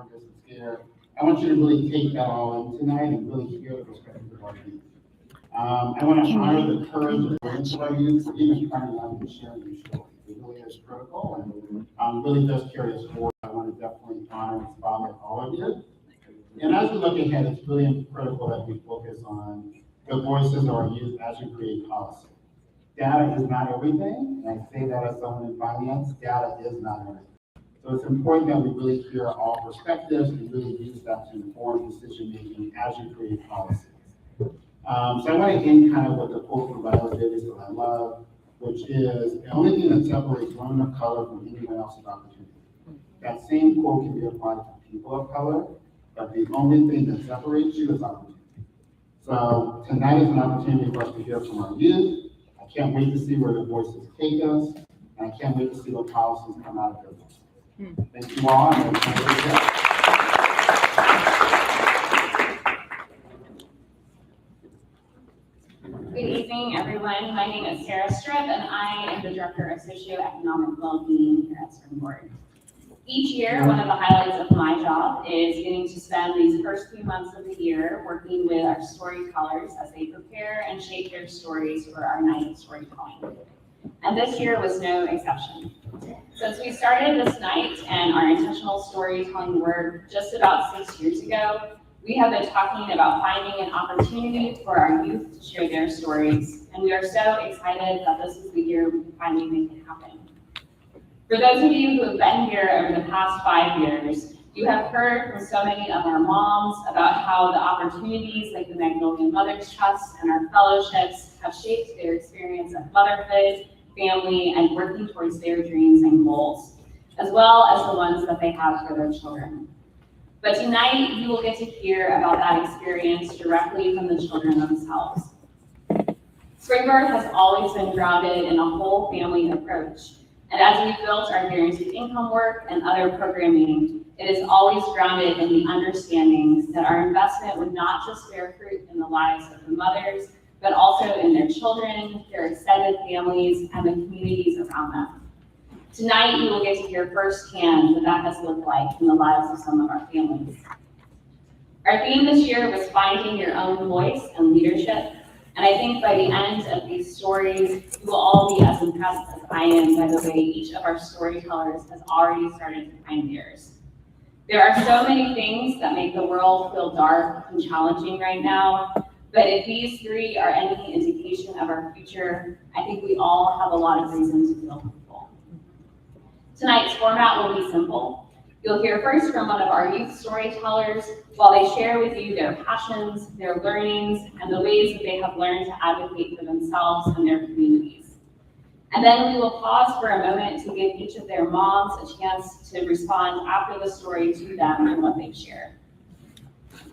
nervous and scared. I want you to really take that all in tonight and really hear the perspective of our youth. I want to honor the courage and brilliance of our youth for even coming out and sharing their stories. It really is critical and really does carry us forward. I want to definitely honor and spotlight all of you. And as we look ahead, it's really critical that we focus on the voices of our youth as we create policy. Data is not everything, and I say that as someone in finance, data is not everything. So it's important that we really hear all perspectives and really use that to inform decision making as you create policies. So I want to end kind of with the quote from Viola Davis that I love, which is, the only thing that separates women of color from anyone else is opportunity. That same quote can be applied to people of color, but the only thing that separates you is opportunity. So tonight is an opportunity for us to hear from our youth. I can't wait to see where the voices take us, and I can't wait to see what policies come out of their voices. Thank you all. Good evening, everyone. My name is Sarah Strip, and I am the Director of Socioeconomic Wellbeing here at Springboard. Each year, one of the highlights of my job is getting to spend these first few months of the year working with our storytellers as they prepare and shape their stories for our night of storytelling. And this year was no exception. Since we started this night and our intentional storytelling work just about 6 years ago, we have been talking about finding an opportunity for our youth to share their stories, and we are so excited that this is the year we can finally make it happen. For those of you who have been here over the past 5 years, you have heard from so many of our moms about how the opportunities like the Magnolia Mothers Trust and our fellowships have shaped their experience of motherhood, family, and working towards their dreams and goals, as well as the ones that they have for their children. But tonight, you will get to hear about that experience directly from the children themselves. Springboard has always been grounded in a whole family approach. And as we built our guaranteed income work and other programming, it is always grounded in the understanding that our investment would not just bear fruit in the lives of the mothers, but also in their children, their extended families, and the communities around them. Tonight, you will get to hear firsthand what that has looked like in the lives of some of our families. Our theme this year was finding your own voice and leadership. And I think by the end of these stories, you will all be as impressed as I am by the way each of our storytellers has already started to find theirs. There are so many things that make the world feel dark and challenging right now, but if these three are any indication of our future, I think we all have a lot of reason to feel hopeful. Tonight's format will be simple. You'll hear first from one of our youth storytellers while they share with you their passions, their learnings, and the ways that they have learned to advocate for themselves and their communities. And then we will pause for a moment to give each of their moms a chance to respond after the story to them and what they've shared.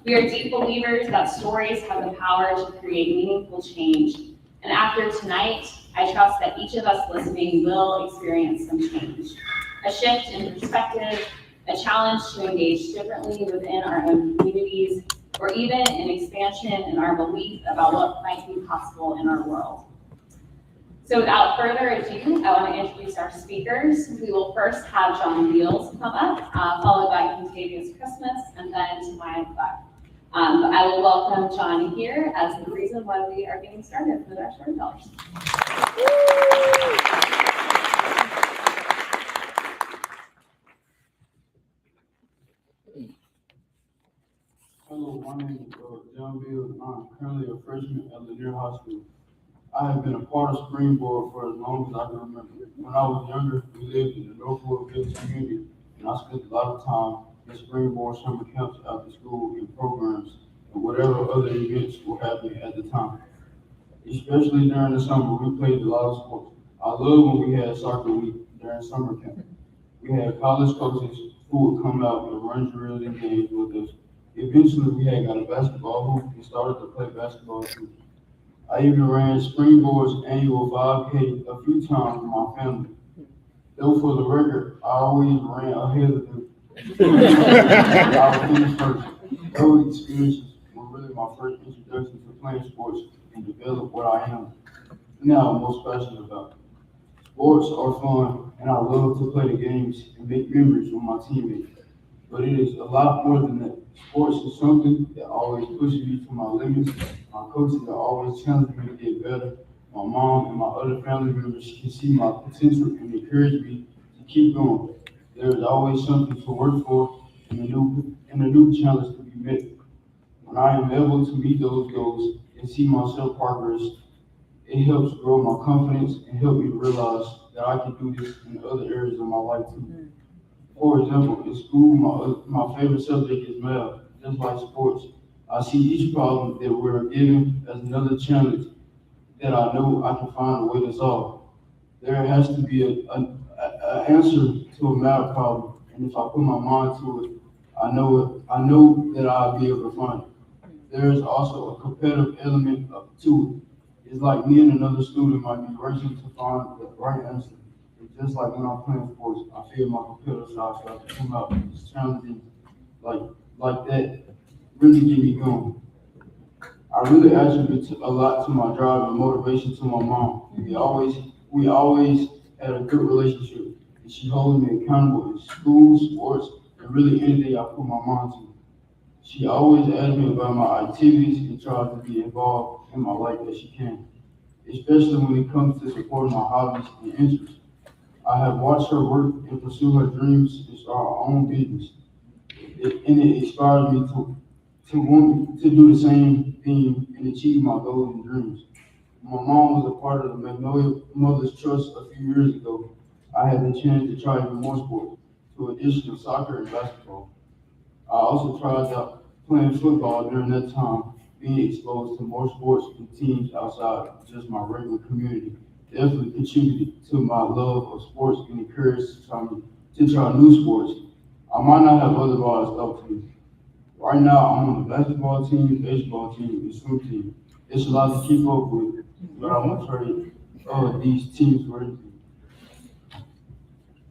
We are deep believers that stories have the power to create meaningful change. And after tonight, I trust that each of us listening will experience some change. A shift in perspective, a challenge to engage differently within our own communities, or even an expansion in our belief about what might be possible in our world. So without further ado, I want to introduce our speakers. We will first have John Beals come up, followed by Contavia's Christmas, and then Tamaya. I will welcome John here as the reason why we are getting started with our storytellers. Hello, my name is John Beals, and I'm currently a freshman at Lanier High School. I have been a part of Springboard for as long as I can remember. When I was younger, we lived in the Northwood Village community, and I spent a lot of time in Springboard summer camps after school and programs and whatever other events were happening at the time. Especially during the summer, we played a lot of sports. I love when we had soccer week during summer camp. We had college coaches who would come out and run drills and games with us. Eventually, we had got a basketball hoop and started to play basketball too. I even ran Springboard's annual 5K a few times with my family. Though for the record, I always ran ahead of them. I was finished first. Those experiences were really my first introduction to playing sports and develop what I am now most passionate about. Sports are fun, and I love to play the games and make memories with my teammates. but it is a lot more than that. Sports is something that always pushes me to my limits. My coaches are always challenging me to get better. My mom and my other family members can see my potential and encourage me to keep going. There is always something to work for and a new challenge to be met. When I am able to meet those goals and see myself progress, it helps grow my confidence and help me realize that I can do this in other areas of my life too. For example, in school, my favorite subject is math. Just like sports, I see each problem that we're given as another challenge that I know I can find a way to solve. There has to be a answer to a math problem, and if I put my mind to it, I know that I'll be able to find it. There is also a competitive element to it. It's like me and another student might be racing to find the right answer. It's just like when I'm playing sports, I feel my competitive side, so I can come out and just challenging like that really get me going. I really attribute a lot to my drive and motivation to my mom. We always had a good relationship, and she holds me accountable in school, sports, and really anything I put my mind to. She always asks me about my activities and tries to be involved in my life as she can, especially when it comes to supporting my hobbies and interests. I have watched her work and pursue her dreams and start her own business. And it inspires me to want to do the same thing and achieve my goals and dreams. My mom was a part of the Magnolia Mothers Trust a few years ago. I had the chance to try even more sports, to addition to soccer and basketball. I also tried out playing football during that time, being exposed to more sports and teams outside of just my regular community. Definitely contributed to my love of sports and encouraged to try new sports. I might not have otherwise thought to. Right now, I'm on the basketball team, baseball team, and swim team. It's a lot to keep up with, but I want to trade these teams for anything.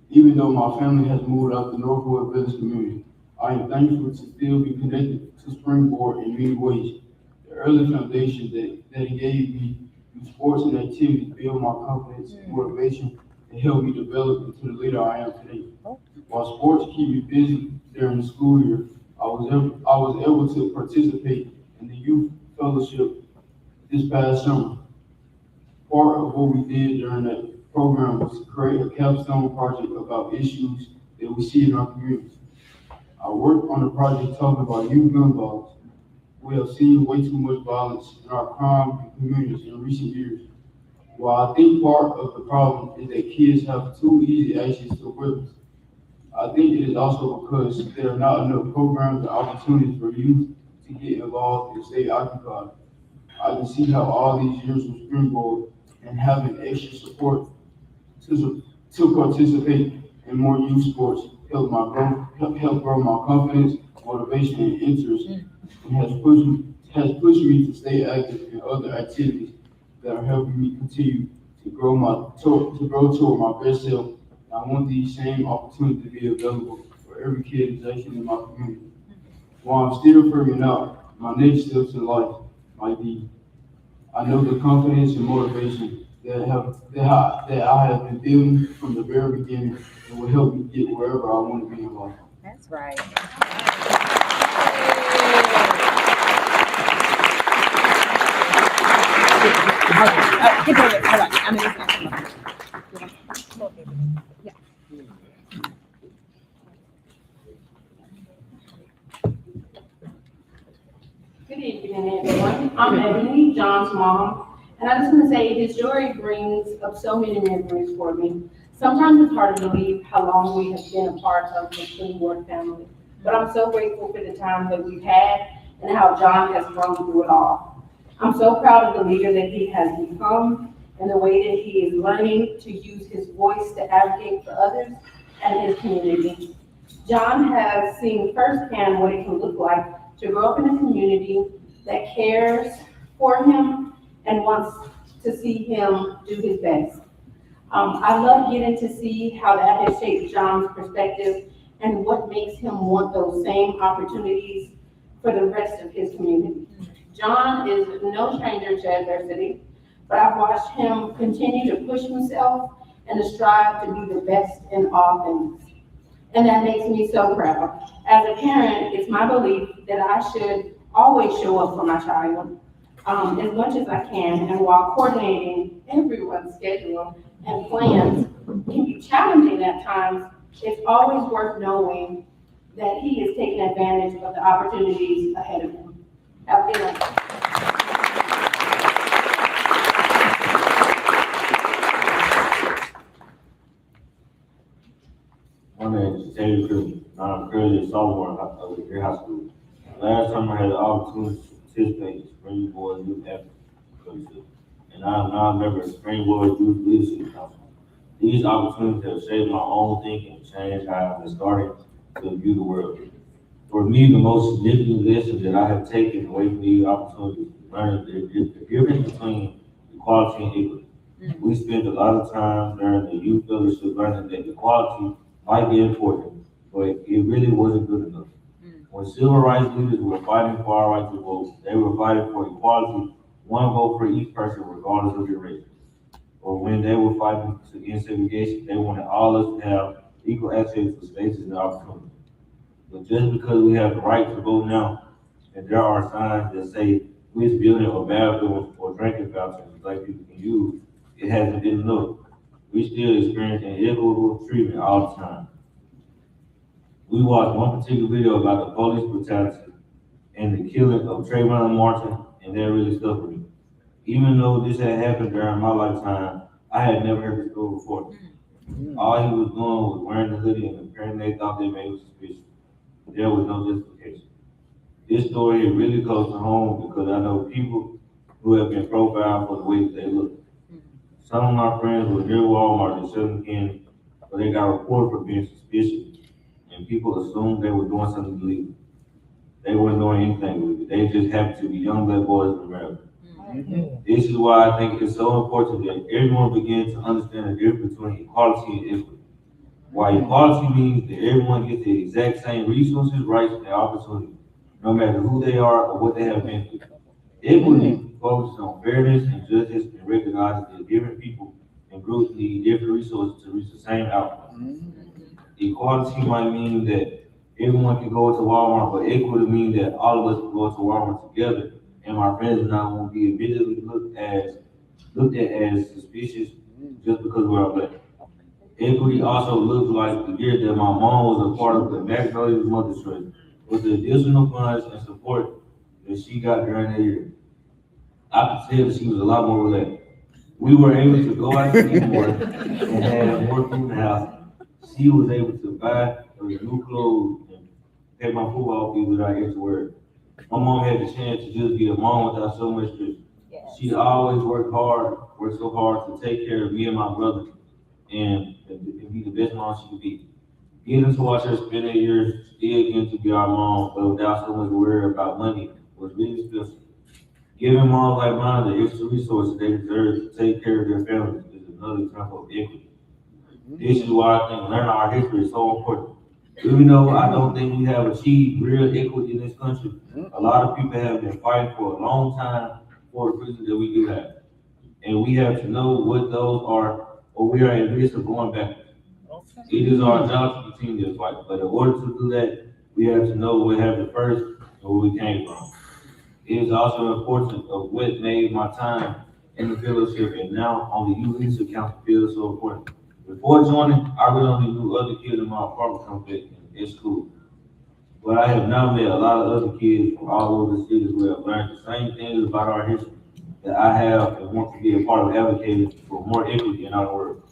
Even though my family has moved out the Northwood Village community, I am thankful to still be connected to Springboard in many ways. The early foundation that it gave me through sports and activities build my confidence and motivation and help me develop into the leader I am today. While sports keep me busy during the school year, I was able to participate in the youth fellowship this past summer. Part of what we did during that program was to create a capstone project about issues that we see in our community. I worked on a project talking about youth gun violence. We have seen way too much violence in our crime communities in recent years. While I think part of the problem is that kids have too easy access to weapons, I think it is also because there are not enough programs and opportunities for youth to get involved and stay occupied. I can see how all these years of Springboard and having extra support to participate in more youth sports help grow my confidence, motivation, and interest, and has pushed me to stay active in other activities that are helping me continue to grow toward my best self. I want these same opportunities to be available for every kid and section in my community. While I'm still figuring out my next steps in life might be, I know the confidence and motivation that I have been building from the very beginning and will help me get wherever I want to be in life. That's right. Good evening, everyone. I'm Ebony, John's mom, and I just want to say his story brings up so many memories for me. Sometimes it's hard to believe how long we have been a part of the Springboard family, but I'm so grateful for the time that we've had and how John has grown through it all. I'm so proud of the leader that he has become and the way that he is learning to use his voice to advocate for others and his community. John has seen firsthand what it can look like to grow up in a community that cares for him and wants to see him do his best. I love getting to see how that has shaped John's perspective and what makes him want those same opportunities for the rest of his community. John is no stranger to adversity, but I've watched him continue to push himself and to strive to be the best in all things. And that makes me so proud. As a parent, it's my belief that I should always show up for my child as much as I can, and while coordinating everyone's schedule and plans can be challenging at times, it's always worth knowing that he is taking advantage of the opportunities ahead of him. Have a good night. My name is Taylor Cruz. I'm currently a sophomore at your high school. Last time I had the opportunity to participate in Springboard Youth Advocacy, and I am now a member of Springboard Youth Leadership Council. These opportunities have shaped my own thinking and changed how I'm starting to view the world. For me, the most significant lesson that I have taken away from these opportunities is learning the difference between equality and equity. We spent a lot of time during the youth fellowship learning that equality might be important, but it really wasn't good enough. When civil rights leaders were fighting for our right to vote, they were fighting for equality, one vote for each person regardless of their race. Or when they were fighting against segregation, they wanted all of us to have equal access to spaces and opportunities. But just because we have the right to vote now, and there are signs that say which building or bathroom or drinking fountains black people can use, it hasn't been enough. We still experience inequitable treatment all the time. We watched one particular video about the police brutality and the killing of Trayvon Martin, and that really stuck with me. Even though this had happened during my lifetime, I had never heard the story before. All he was doing was wearing the hoodie, and apparently they thought they made him suspicious. There was no justification. This story is really close to home because I know people who have been profiled for the way that they look. Some of my friends were near Walmart in Southern Kansas, but they got reported for being suspicious, and people assumed they were doing something illegal. They weren't doing anything illegal. They just happened to be young black boys in America. This is why I think it's so important that everyone begins to understand the difference between equality and equity. While equality means that everyone gets the exact same resources, rights, and opportunities, no matter who they are or what they have been through. Equity focuses on fairness and justice and recognizes that different people and groups need different resources to reach the same outcome. Equality might mean that everyone can go to Walmart, but equity means that all of us can go to Walmart together, and my friends and I won't be immediately looked at as suspicious just because we're black. Equity also looks like the year that my mom was a part of the Magnolia Mother's Trust, with the additional funds and support that she got during that year. I could tell that she was a lot more relaxed. We were able to go out to eat more and have more food in the house. She was able to buy new clothes and pay my football fees without extra work. My mom had the chance to just be a mom without so much stress. She always worked so hard to take care of me and my brother and be the best mom she could be. Getting to watch her spend a year still getting to be our mom, but without so much worry about money, was really special. Giving moms like mine the extra resources they deserve to take care of their families is another example of equity. This is why I think learning our history is so important. Even though I don't think we have achieved real equity in this country, a lot of people have been fighting for a long time for the freedoms that we do have. And we have to know what those are, or we are at risk of going back. It is our job to continue this fight, but in order to do that, we have to know what happened first and where we came from. It is also important of what made my time in the fellowship and now on the Youth Leadership Council feel so important. Before joining, I really only knew other kids in my apartment complex in school. But I have now met a lot of other kids from all over the cities who have learned the same things about our history that I have and want to be a part of advocating for more equity in our world.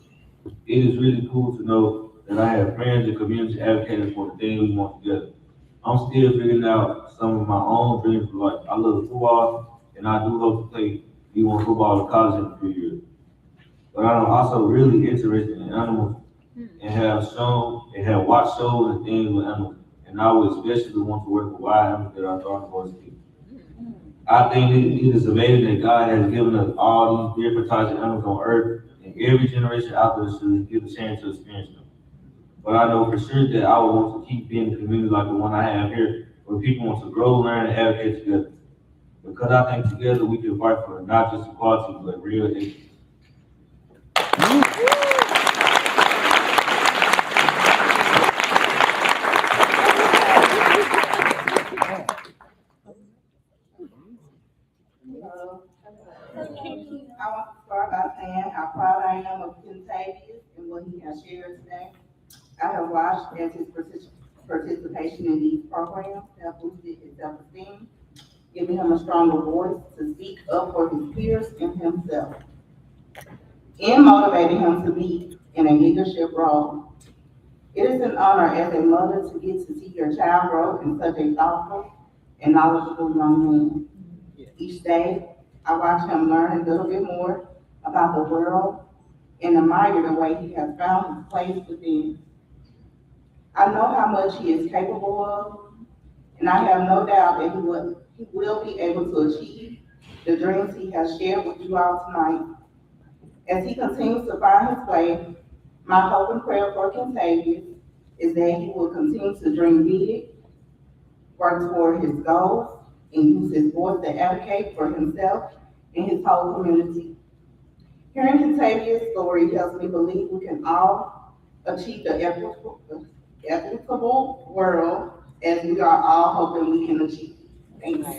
It is really cool to know that I have friends and community advocating for the things we want together. I'm still figuring out some of my own dreams for life. I love football, and I do hope to play D1 football in college in a few years. But I'm also really interested in animals and have watched shows and things with animals. And I would especially want to work with wild animals that I thought was kids. I think it is amazing that God has given us all these different types of animals on earth, and every generation out there should get a chance to experience them. But I know for sure that I would want to keep being a community like the one I have here, where people want to grow, learn, and advocate together. Because I think together we can fight for not just equality, but real equity. I am of Contavia and what he has shared today. I have watched as his participation in these programs have boosted his self-esteem, giving him a stronger voice to speak up for his peers and himself, and motivating him to be in a leadership role. It is an honor as a mother to get to see your child grow in such a thoughtful and knowledgeable young man. Each day, I watch him learn a little bit more about the world and admire the way he has found his place within. I know how much he is capable of, and I have no doubt that he will be able to achieve the dreams he has shared with you all tonight. As he continues to find his way, my hope and prayer for Contavia is that he will continue to dream big, work toward his goals, and use his voice to advocate for himself and his whole community. Hearing Contavia's story helps me believe we can all achieve the equitable world as we are all hoping we can achieve. Thank you.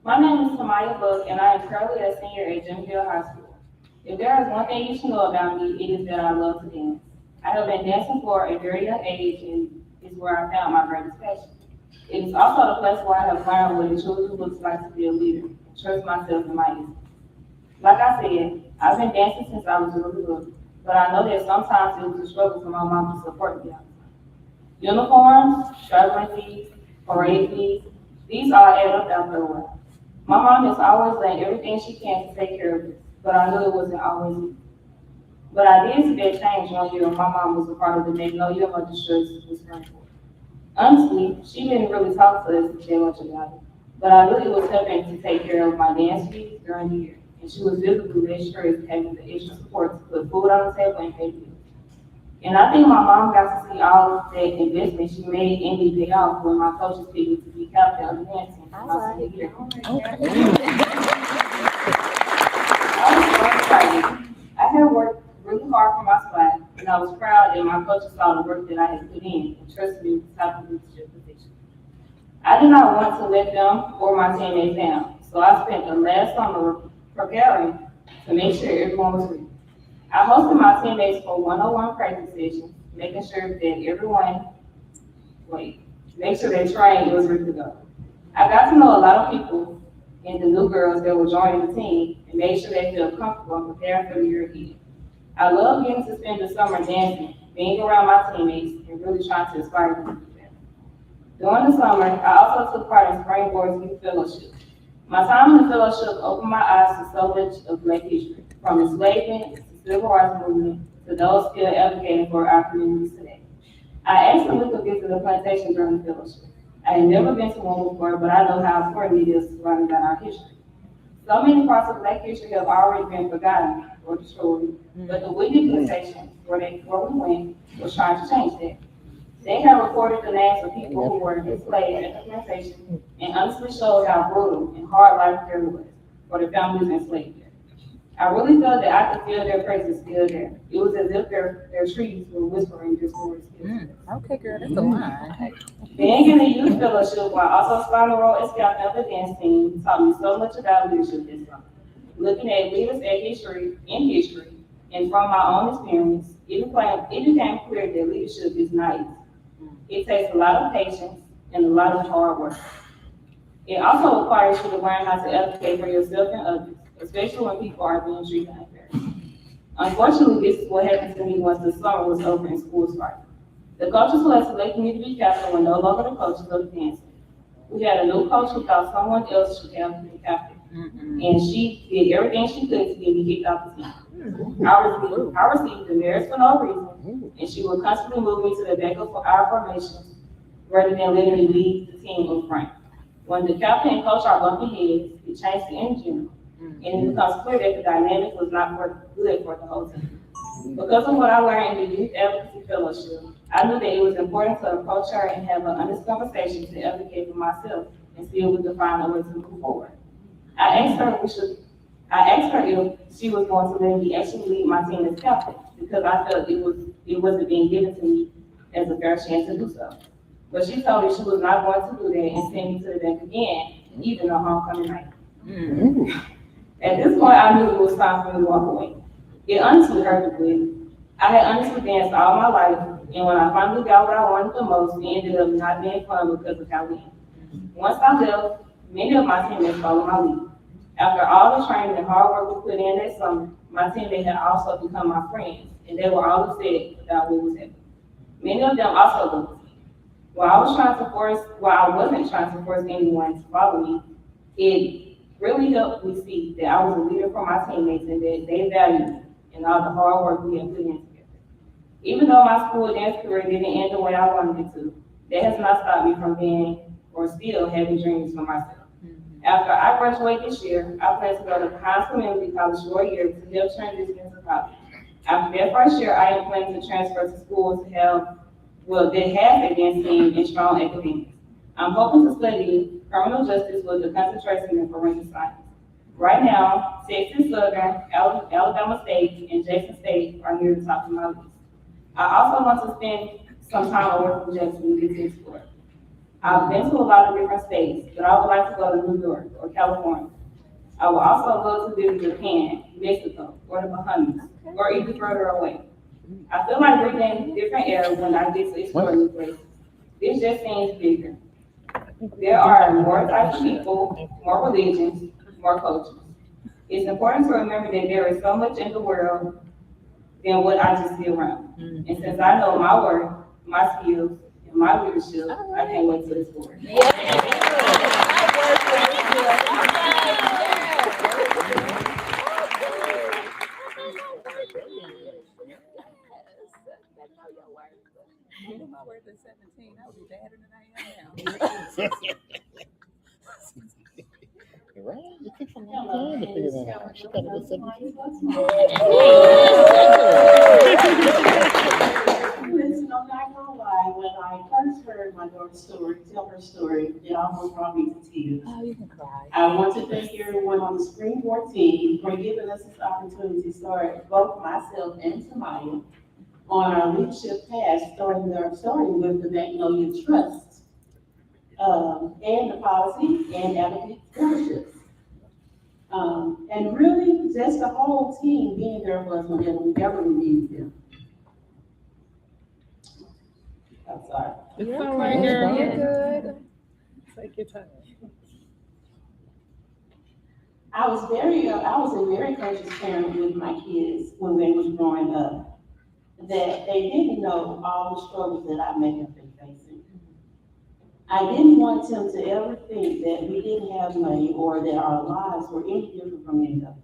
My name is Tamaya Book, and I am currently a senior at Jimville High School. If there is one thing you should know about me, it is that I love to dance. I have been dancing for a very young age, and is where I found my greatest passion. It is also the place where I have learned what it truly looks like to be a leader, and trust myself and my instinct. Like I said, I've been dancing since I was really little, but I know that sometimes it was a struggle for my mom to support me all the time. Uniforms, traveling fees, parade fees, these all add up after a while. My mom has always done everything she can to take care of us, but I knew it wasn't always easy. But I did see that change one year when my mom was a part of the Magnolia Mother's Church with Springboard. Honestly, she didn't really talk to us too much about it, but I knew it was helping to take care of my dance fees during the year, and she was visibly less stressed having the extra support to put food on the table and pay bills. And I think my mom got to see all of that investment she made in me pay off when my coaches picked me to be captain of the dance team for my senior year. I was so excited. I had worked really hard for my spot, and I was proud that my coaches saw the work that I had put in and trusted me with the top of leadership position. I did not want to let them or my teammates down, so I spent the last summer preparing to make sure everyone was ready. I hosted my teammates for one-on-one practice sessions, making sure that make sure their training was ready to go. I got to know a lot of people and the new girls that were joining the team and made sure they felt comfortable and prepared for the year ahead. I love getting to spend the summer dancing, being around my teammates, and really trying to inspire them to do better. During the summer, I also took part in Springboard's Youth Fellowship. My time in the fellowship opened my eyes to so much of Black history, from enslavement to civil rights movement to those still advocating for our communities today. I asked if we could visit the plantation during the fellowship. I had never been to one before, but I know how important it is to learn about our history. So many parts of Black history have already been forgotten or destroyed, but the Whitney plantation, where we went, was trying to change that. They have recorded the names of people who were enslaved at the plantation and honestly showed how brutal and hard life there was for the families enslaved there. I really felt that I could feel their presence still there. It was as if their trees were whispering this word still. Okay, girl, that's a line. Being in the youth fellowship while also starting a role as captain of the dance team taught me so much about leadership this summer. Looking at leaders in history, and from my own experience, it became clear that leadership is not easy. It takes a lot of patience and a lot of hard work. It also requires you to learn how to advocate for yourself and others, especially when people are being treated unfairly. Unfortunately, this is what happened to me once the summer was over and school started. The coaches who had selected me to be captain were no longer the coaches of the dance team. We had a new coach who thought someone else should have been captain. And she did everything she could to get me kicked off the team. I received demerits for no reason, and she would constantly move me to the back of our formations rather than letting me lead the team in front. When the captain and coach are bumping heads, it changed the energy, and it becomes clear that the dynamic was not good for the whole team. Because of what I learned in the Youth Advocacy Fellowship, I knew that it was important to approach her and have an honest conversation to advocate for myself and see if we could find a way to move forward. I asked her if she was going to let me actually lead my team as captain, because I felt it wasn't being given to me as a fair chance to do so. But she told me she was not going to do that and send me to the bench again, even on homecoming night. At this point, I knew it was time for me to walk away. It honestly hurt me. I had honestly danced all my life, and when I finally got what I wanted the most, it ended up not being fun because of how we ended. Once I left, many of my teammates followed my lead. After all the training and hard work we put in that summer, my teammates had also become my friends, and they were all upset about what was happening. Many of them also looked at me. While I wasn't trying to force anyone to follow me, it really helped me see that I was a leader for my teammates and that they valued me and all the hard work we had put in together. Even though my school dance career didn't end the way I wanted it to, that has not stopped me from being or still having dreams for myself. After I graduate this year, I plan to go to Pines Community College for a year to help transition into college. After that first year, I am planning to transfer to schools that have advanced STEAM and strong academics. I'm hoping to study criminal justice with a concentration in forensic science. Right now, Texas Southern, Alabama State, and Jason State are near the top of my list. I also want to spend some time away from Jackson and get to explore. I've been to a lot of different states, but I would like to go to New York or California. I would also love to visit Japan, Mexico, or the Bahamas, or even further away. I feel like breathing different air when I get to explore new places. This just seems bigger. There are more types of people, more religions, more cultures. It's important to remember that there is so much in the world than what I just see around. And since I know my worth, my skills, and my leadership, I can't wait to explore. My worth is 17. I would be badder than I am now. Right? You took some time to figure that out. She got it at 17. Listen, I'm not gonna lie, when I first heard my daughter's story, tell her story, it almost brought me to tears. Oh, you can cry. I want to thank everyone on the Springboard team for giving us this opportunity to start both myself and Tamaya on our leadership path, starting with the Magnolia Trust, and the policy and advocate scholarships. And really just the whole team being there for us whenever we ever needed them. I'm sorry. It's all right, girl. You're good. Take your time. I was a very conscious parent with my kids when they was growing up, that they didn't know all the struggles that I may have been facing. I didn't want them to ever think that we didn't have money or that our lives were any different from any of them.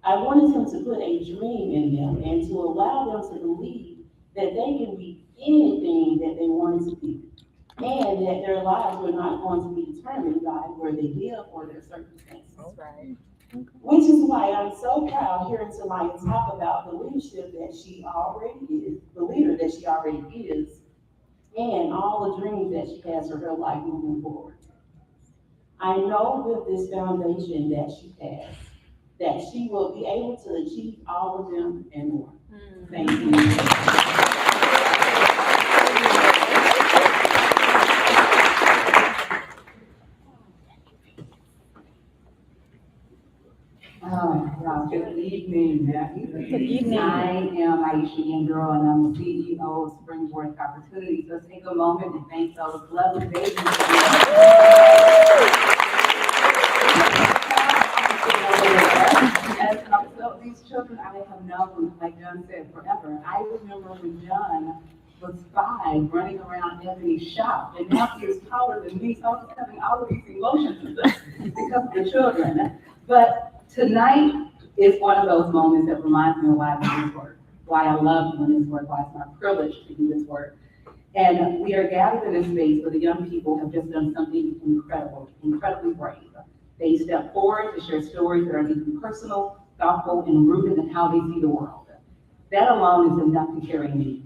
I wanted them to put a dream in them and to allow them to believe that they can be anything that they wanted to be, and that their lives were not going to be determined by where they live or their circumstances. Right. Which is why I'm so proud hearing Tamaya talk about the leadership that she already is, the leader that she already is, and all the dreams that she has for her life moving forward. I know with this foundation that she has, that she will be able to achieve all of them and more. Thank you. Good evening. Good evening. I am Aisha Yandro, and I'm the CEO of Springboard To Opportunities. Let's take a moment and thank those lovely babies. As these children I have known, like John said, forever. I remember when John was 5, running around Ebony's shop, and now he is taller than me, so I was having all of these emotions because of the children. But tonight is one of those moments that reminds me of why I do this work, why I love doing this work, why it's my privilege to do this work. And we are gathered in a space where the young people have just done something incredible, incredibly brave. They step forward to share stories that are deeply personal, thoughtful, and rooted in how they see the world. That alone is enough to carry me.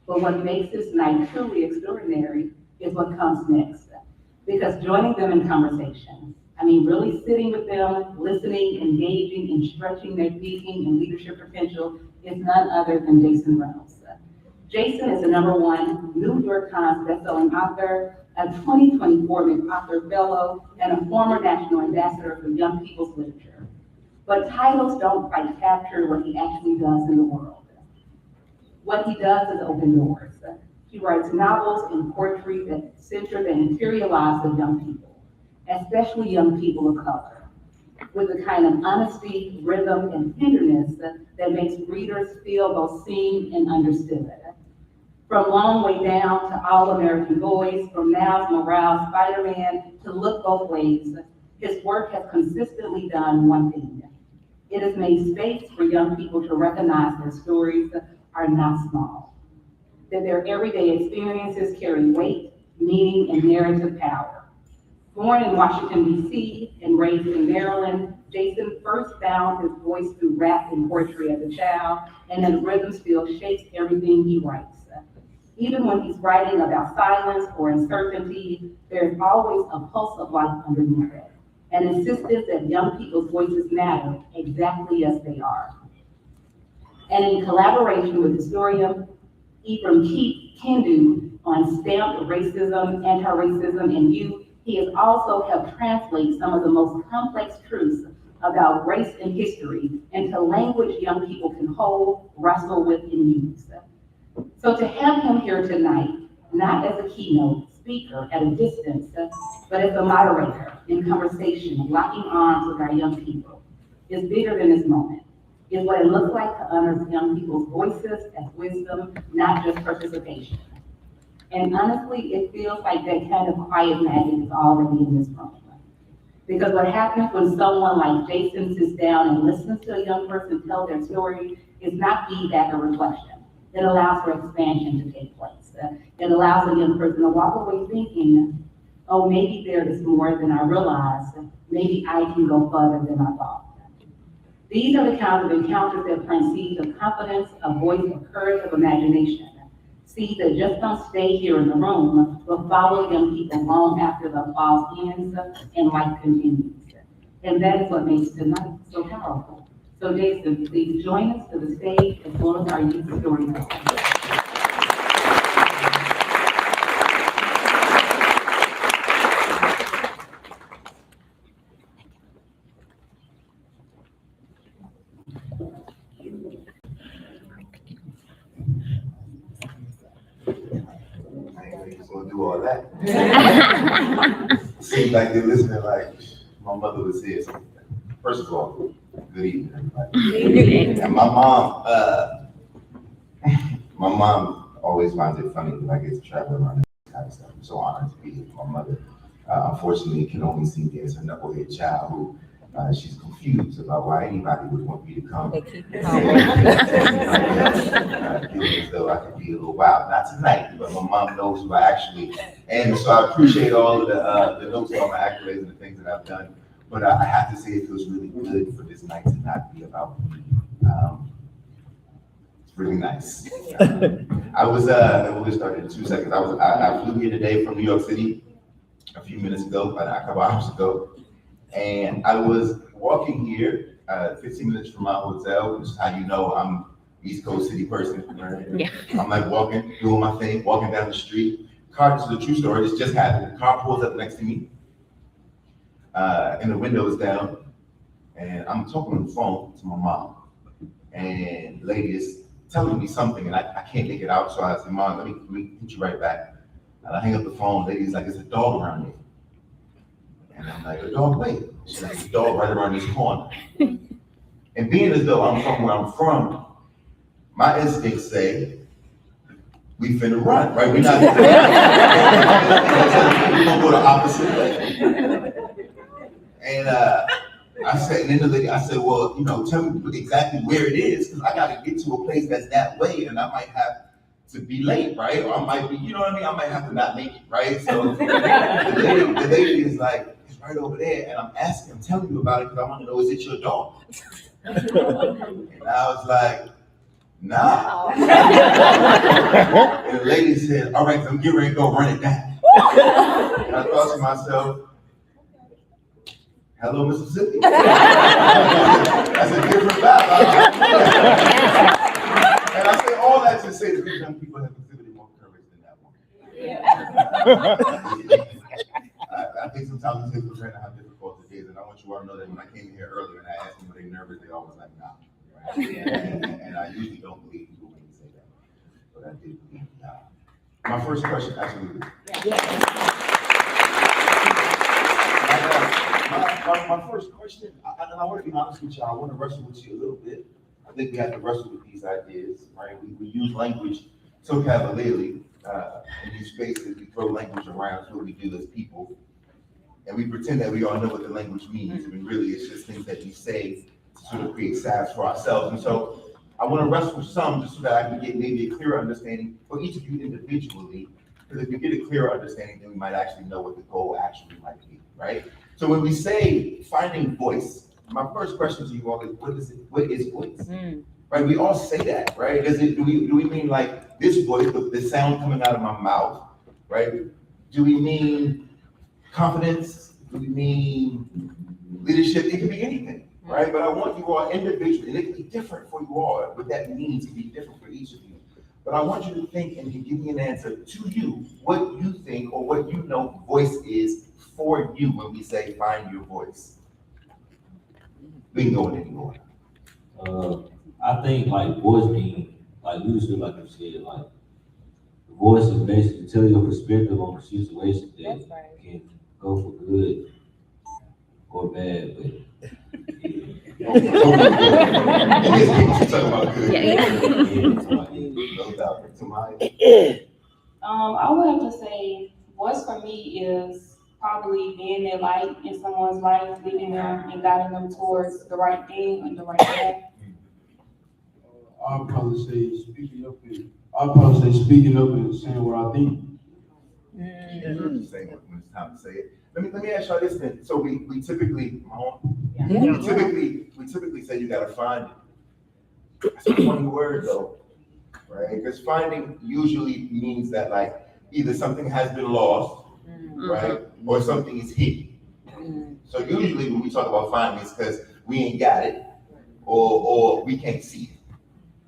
But what makes this night truly extraordinary is what comes next. because joining them in conversation, really sitting with them, listening, engaging, and stretching their thinking and leadership potential is none other than Jason Reynolds. Jason is a #1 New York Times bestselling author, a 2024 MacArthur Fellow, and a former National Ambassador for Young People's Literature. But titles don't quite capture what he actually does in the world. What he does is open doors. He writes novels and poetry that center the interior lives of young people, especially young people of color, with the kind of honesty, rhythm, and tenderness that makes readers feel both seen and understood. From Long Way Down to All American Boys, from Miles Morales' Spider-Man to Look Both Ways, his work has consistently done one thing. It has made space for young people to recognize their stories are not small, that their everyday experiences carry weight, meaning, and narrative power. Born in Washington, D.C. and raised in Maryland, Jason first found his voice through rap and poetry as a child, and his rhythm still shapes everything he writes. Even when he's writing about silence or uncertainty, there's always a pulse of life underneath it, an insistence that young people's voices matter exactly as they are. And in collaboration with historian Ibram Kendu on Stamped Racism, Anti-Racism, and Youth, he has also helped translate some of the most complex truths about race and history into language young people can hold, wrestle with, and use. So to have him here tonight, not as a keynote speaker at a distance, but as a moderator in conversation, locking arms with our young people, is bigger than this moment. Is what it looks like to honor young people's voices as wisdom, not just participation. And honestly, it feels like that kind of quiet magic is already in this room. Because what happens when someone like Jason sits down and listens to a young person tell their story is not feedback or reflection. It allows for expansion to take place. It allows a young person to walk away thinking, oh, maybe there is more than I realized. Maybe I can go further than I thought. These are the kinds of encounters that plant seeds of confidence, of voice, of courage, of imagination. Seeds that just don't stay here in the room, but follow young people long after the applause ends and life continues. And that is what makes tonight so powerful. So Jason, please join us to the stage as well as our youth storytellers. Gonna do all that. Seems like they're listening like my mother would say. So first of all, good evening, everybody. And my mom always finds it funny when I get to travel around this kind of stuff. I'm so honored to be here with my mother. Unfortunately, can only see me as a knucklehead child who she's confused about why anybody would want me to come. They keep it as though I could be a little wild. Not tonight, but my mom knows who I actually am. So I appreciate all of the notes on my accolades and the things that I've done. But I have to say it feels really good for this night to not be about me. It's really nice. I was, we'll get started in 2 seconds. I flew here today from New York City a few minutes ago, a couple hours ago. And I was walking here 15 minutes from my hotel, which is how you know I'm an East Coast city person. Right? Yeah. I'm like walking, doing my thing, walking down the street. Car, this is a true story, this just happened. The car pulls up next to me, and the window is down. And I'm talking on the phone to my mom. And the lady is telling me something, and I can't make it out. So I said, Mom, let me hit you right back. And I hang up the phone, lady's like, there's a dog around here. And I'm like, a dog, wait. She's like, a dog right around this corner. And being as though I'm from where I'm from, my instincts say, we finna run, right? We're not gonna go the opposite way. And I said, and then the lady, I said, well, tell me exactly where it is, because I gotta get to a place that's that way, and I might have to be late, right? Or I might be, I might have to not make it, right? So the lady is like, it's right over there, and I'm telling you about it because I want to know, is it your dog? And I was like, nah. And the lady said, all right, I'm getting ready to go run it down. And I thought to myself, hello, Mississippi. That's a different vibe. And I say all that to say that these young people have exhibited more courage than that one. I think sometimes we take for granted how difficult it is, and I want you all to know that when I came here earlier and I asked them, were they nervous, they always like, nah. Right? And I usually don't believe people when they say that, but I did believe nah. My first question, absolutely. My first question, and I want to be honest with you, I want to wrestle with you a little bit. I think we have to wrestle with these ideas, right? We use language so cavalierly in these spaces. We throw language around. That's what we do as people. And we pretend that we all know what the language means. I mean, really, it's just things that we say to sort of create salves for ourselves. And so I want to wrestle with some just so that I can get maybe a clearer understanding for each of you individually. Because if we get a clearer understanding, then we might actually know what the goal actually might be, right? So when we say finding voice, my first question to you all is, what is voice? Right, we all say that, right? Do we mean like this voice, the sound coming out of my mouth, right? Do we mean confidence? Do we mean leadership? It could be anything, right? But I want you all individually, and it can be different for you all. What that means can be different for each of you. But I want you to think and give me an answer to you, what you think or what you know voice is for you when we say find your voice. We can go in any order. I think like voice being, like usually like you said, like the voice is basically tell your perspective on the situation that can go for good or bad, but Talking about good. No doubt. Tamaya. I would have to say, voice for me is probably being that light in someone's life, leading them and guiding them towards the right thing and the right path. I'll probably say speaking up and saying what I think. Saying when it's time to say it. Let me ask y'all this then. So we typically, we typically say you gotta find it. That's a funny word though, right? Because finding usually means that like either something has been lost, right, or something is hidden. So usually when we talk about finding, it's because we ain't got it, or we can't see it,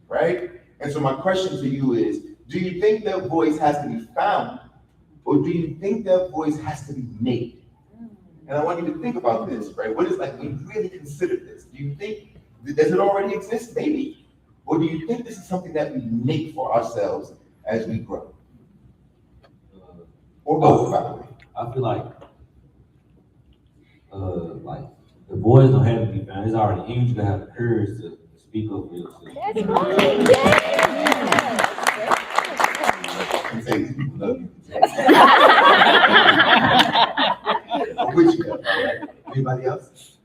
right? And so my question to you is, do you think that voice has to be found, or do you think that voice has to be made? And I want you to think about this, right? What is like, we really consider this. Do you think, does it already exist? Maybe. Or do you think this is something that we make for ourselves as we grow? Or both, by the way. I feel like the voice don't have to be found. It's already in you. You gotta have the courage to speak up for yourself. That's right. And say, these people love you. I'm with you. All right. Anybody else?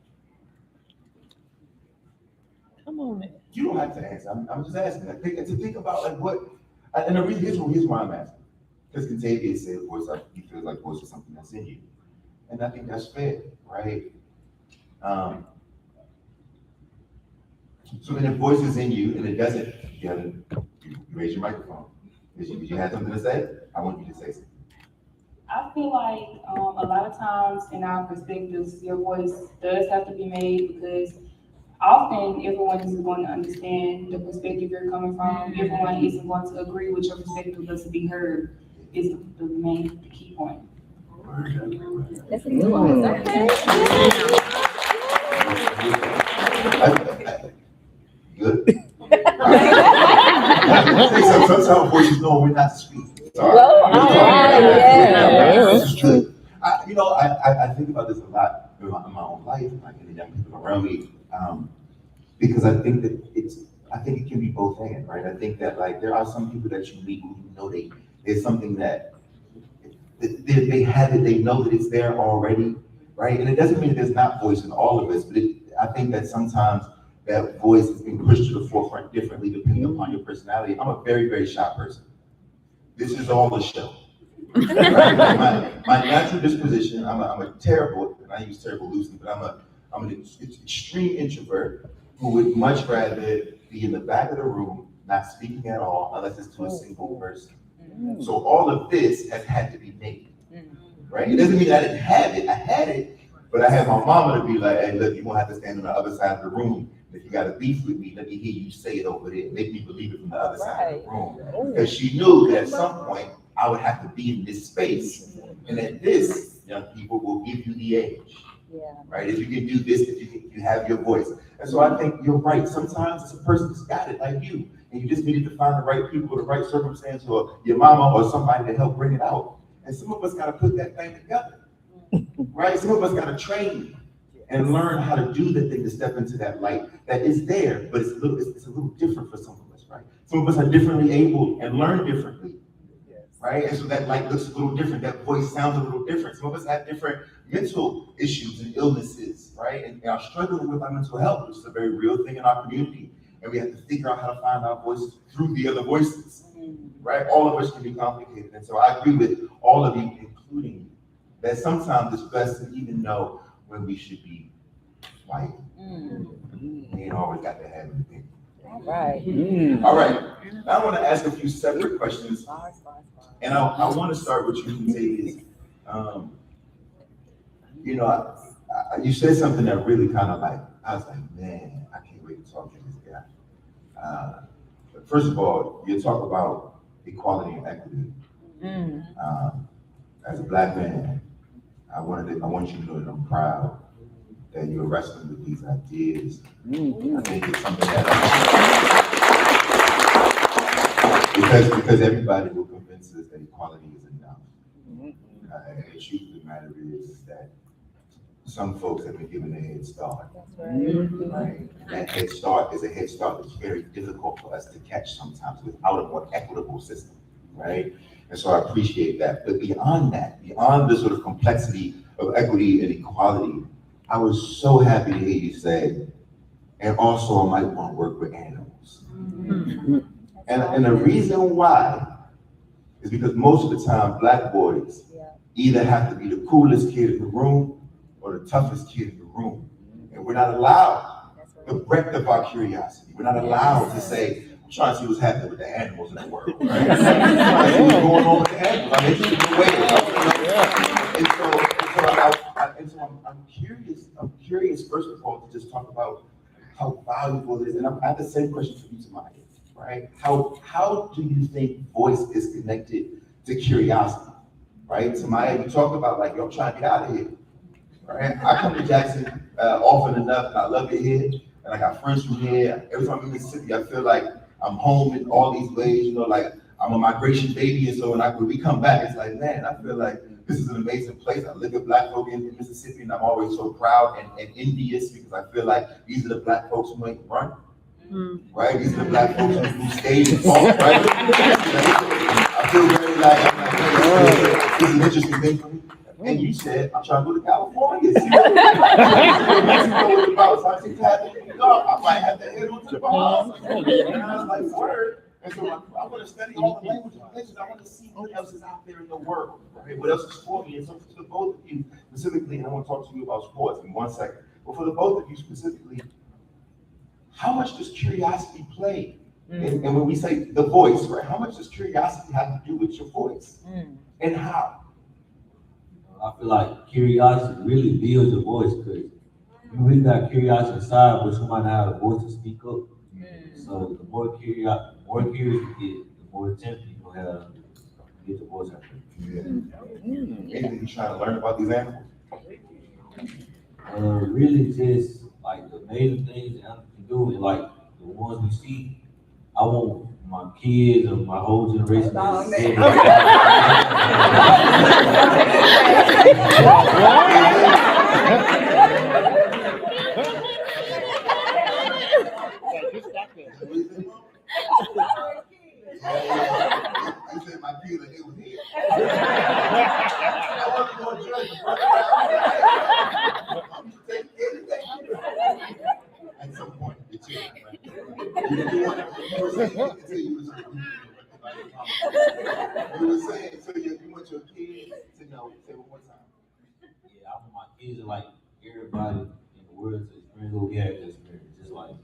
Come on, man. You don't have to answer. I'm just asking. I think to think about like what, and the reason here's why I'm asking. Because Contavia said voice, he feels like voice is something that's in you. And I think that's fair, right? So then if voice is in you and it doesn't, you raise your microphone. Did you have something to say? I want you to say something. I feel like a lot of times in our perspectives, your voice does have to be made because often everyone isn't going to understand the perspective you're coming from. Everyone isn't going to agree with your perspective, but to be heard is the key point. That's a good one. Okay. Good. Sometimes voices know we're not speaking. Sorry. This is true. I think about this a lot in my own life, like in the young people around me, because I think that I think it can be both and, right? I think that like there are some people that you meet who you know there's something that they have it, they know that it's there already, right? And it doesn't mean that there's not voice in all of us, but I think that sometimes that voice is being pushed to the forefront differently depending upon your personality. I'm a very, very shy person. This is all a show. Right? My natural disposition, I'm a terrible, and I use terrible loosely, but I'm an extreme introvert who would much rather be in the back of the room, not speaking at all, unless it's to a single person. So all of this has had to be made. right? It doesn't mean I didn't have it, I had it, but I had my mama to be like, hey, look, you're gonna have to stand on the other side of the room. If you got a beef with me, let me hear you say it over there. Make me believe it from the other side of the room. Because she knew that at some point, I would have to be in this space. And that this, young people, will give you the edge. Right? If you can do this, if you have your voice. And so I think you're right. Sometimes it's a person that's got it like you. And you just needed to find the right people, the right circumstance, or your mama or somebody to help bring it out. And some of us got to put that thing together. Right? Some of us got to train and learn how to do the thing to step into that light that is there, but it's a little different for some of us, right? Some of us are differently able and learn differently, right? And so that light looks a little different, that voice sounds a little different. Some of us have different mental issues and illnesses, right? And are struggling with our mental health, which is a very real thing in our community. And we have to figure out how to find our voices through the other voices, right? All of us can be complicated. And so I agree with all of you, including you, that sometimes it's best to even know when we should be quiet. We ain't always got to have anything. All right. Now I want to ask a few separate questions. And I want to start with you, Contavia. You know, you said something that really kind of like, I was like, man, I can't wait to talk to this guy. First of all, you talk about equality and equity. As a Black man, I want you to know that I'm proud that you're wrestling with these ideas. I think it's something that because everybody will convince us that equality is enough. And the truth of the matter is that some folks have been given a head start. Right? That head start is a head start that's very difficult for us to catch sometimes without a more equitable system, right? And so I appreciate that. But beyond that, beyond the sort of complexity of equity and equality, I was so happy to hear you say, and also I might want to work with animals. And the reason why is because most of the time, Black boys either have to be the coolest kid in the room or the toughest kid in the room. And we're not allowed the breadth of our curiosity. We're not allowed to say, I'm trying to see what's happening with the animals in the world, right? I'm trying to see what's going on with the animals. I'm interested in the whales. And so I'm curious, first of all, to just talk about how valuable it is. And I have the same question for you, Tamaya, right? How do you think voice is connected to curiosity, right? Tamaya, you talked about like, yo, I'm trying to get out of here, right? I come to Jackson often enough, and I love it here, and I got friends from here. Every time I'm in Mississippi, I feel like I'm home in all these ways, you know, like I'm a migration baby, and so when we come back, it's like, man, I feel like this is an amazing place. I live with Black folk in Mississippi, and I'm always so proud and envious because I feel like these are the Black folks who ain't run, right? These are the Black folks who stayed and fought, right? I feel very like, this is an interesting thing for me. And you said, I'm trying to go to California. See Mexico with the Bahamas. I might have to head on to the Bahamas. And I was like, word. And so I want to study all the languages and places. I want to see what else is out there in the world, right? What else is for me? And so for the both of you specifically, and I want to talk to you about sports in 1 second, but for the both of you specifically, how much does curiosity play? And when we say the voice, right, how much does curiosity have to do with your voice? And how? I feel like curiosity really builds your voice because you really got curiosity inside, but you might not have a voice to speak up. So the more curious you get, the more attention you will have to get the voice out there. Anything you trying to learn about these animals? Really just like the amazing things that animals can do, and like the ones we see. I want my kids and my whole generation to see You said my kids are here with me. I wasn't going to judge you. I'm just taking anything. At some point, it's you, right? You were saying, so you want your kids to know, say one more time. Yeah, I want my kids to like everybody in the world to experience what we had to experience. Just like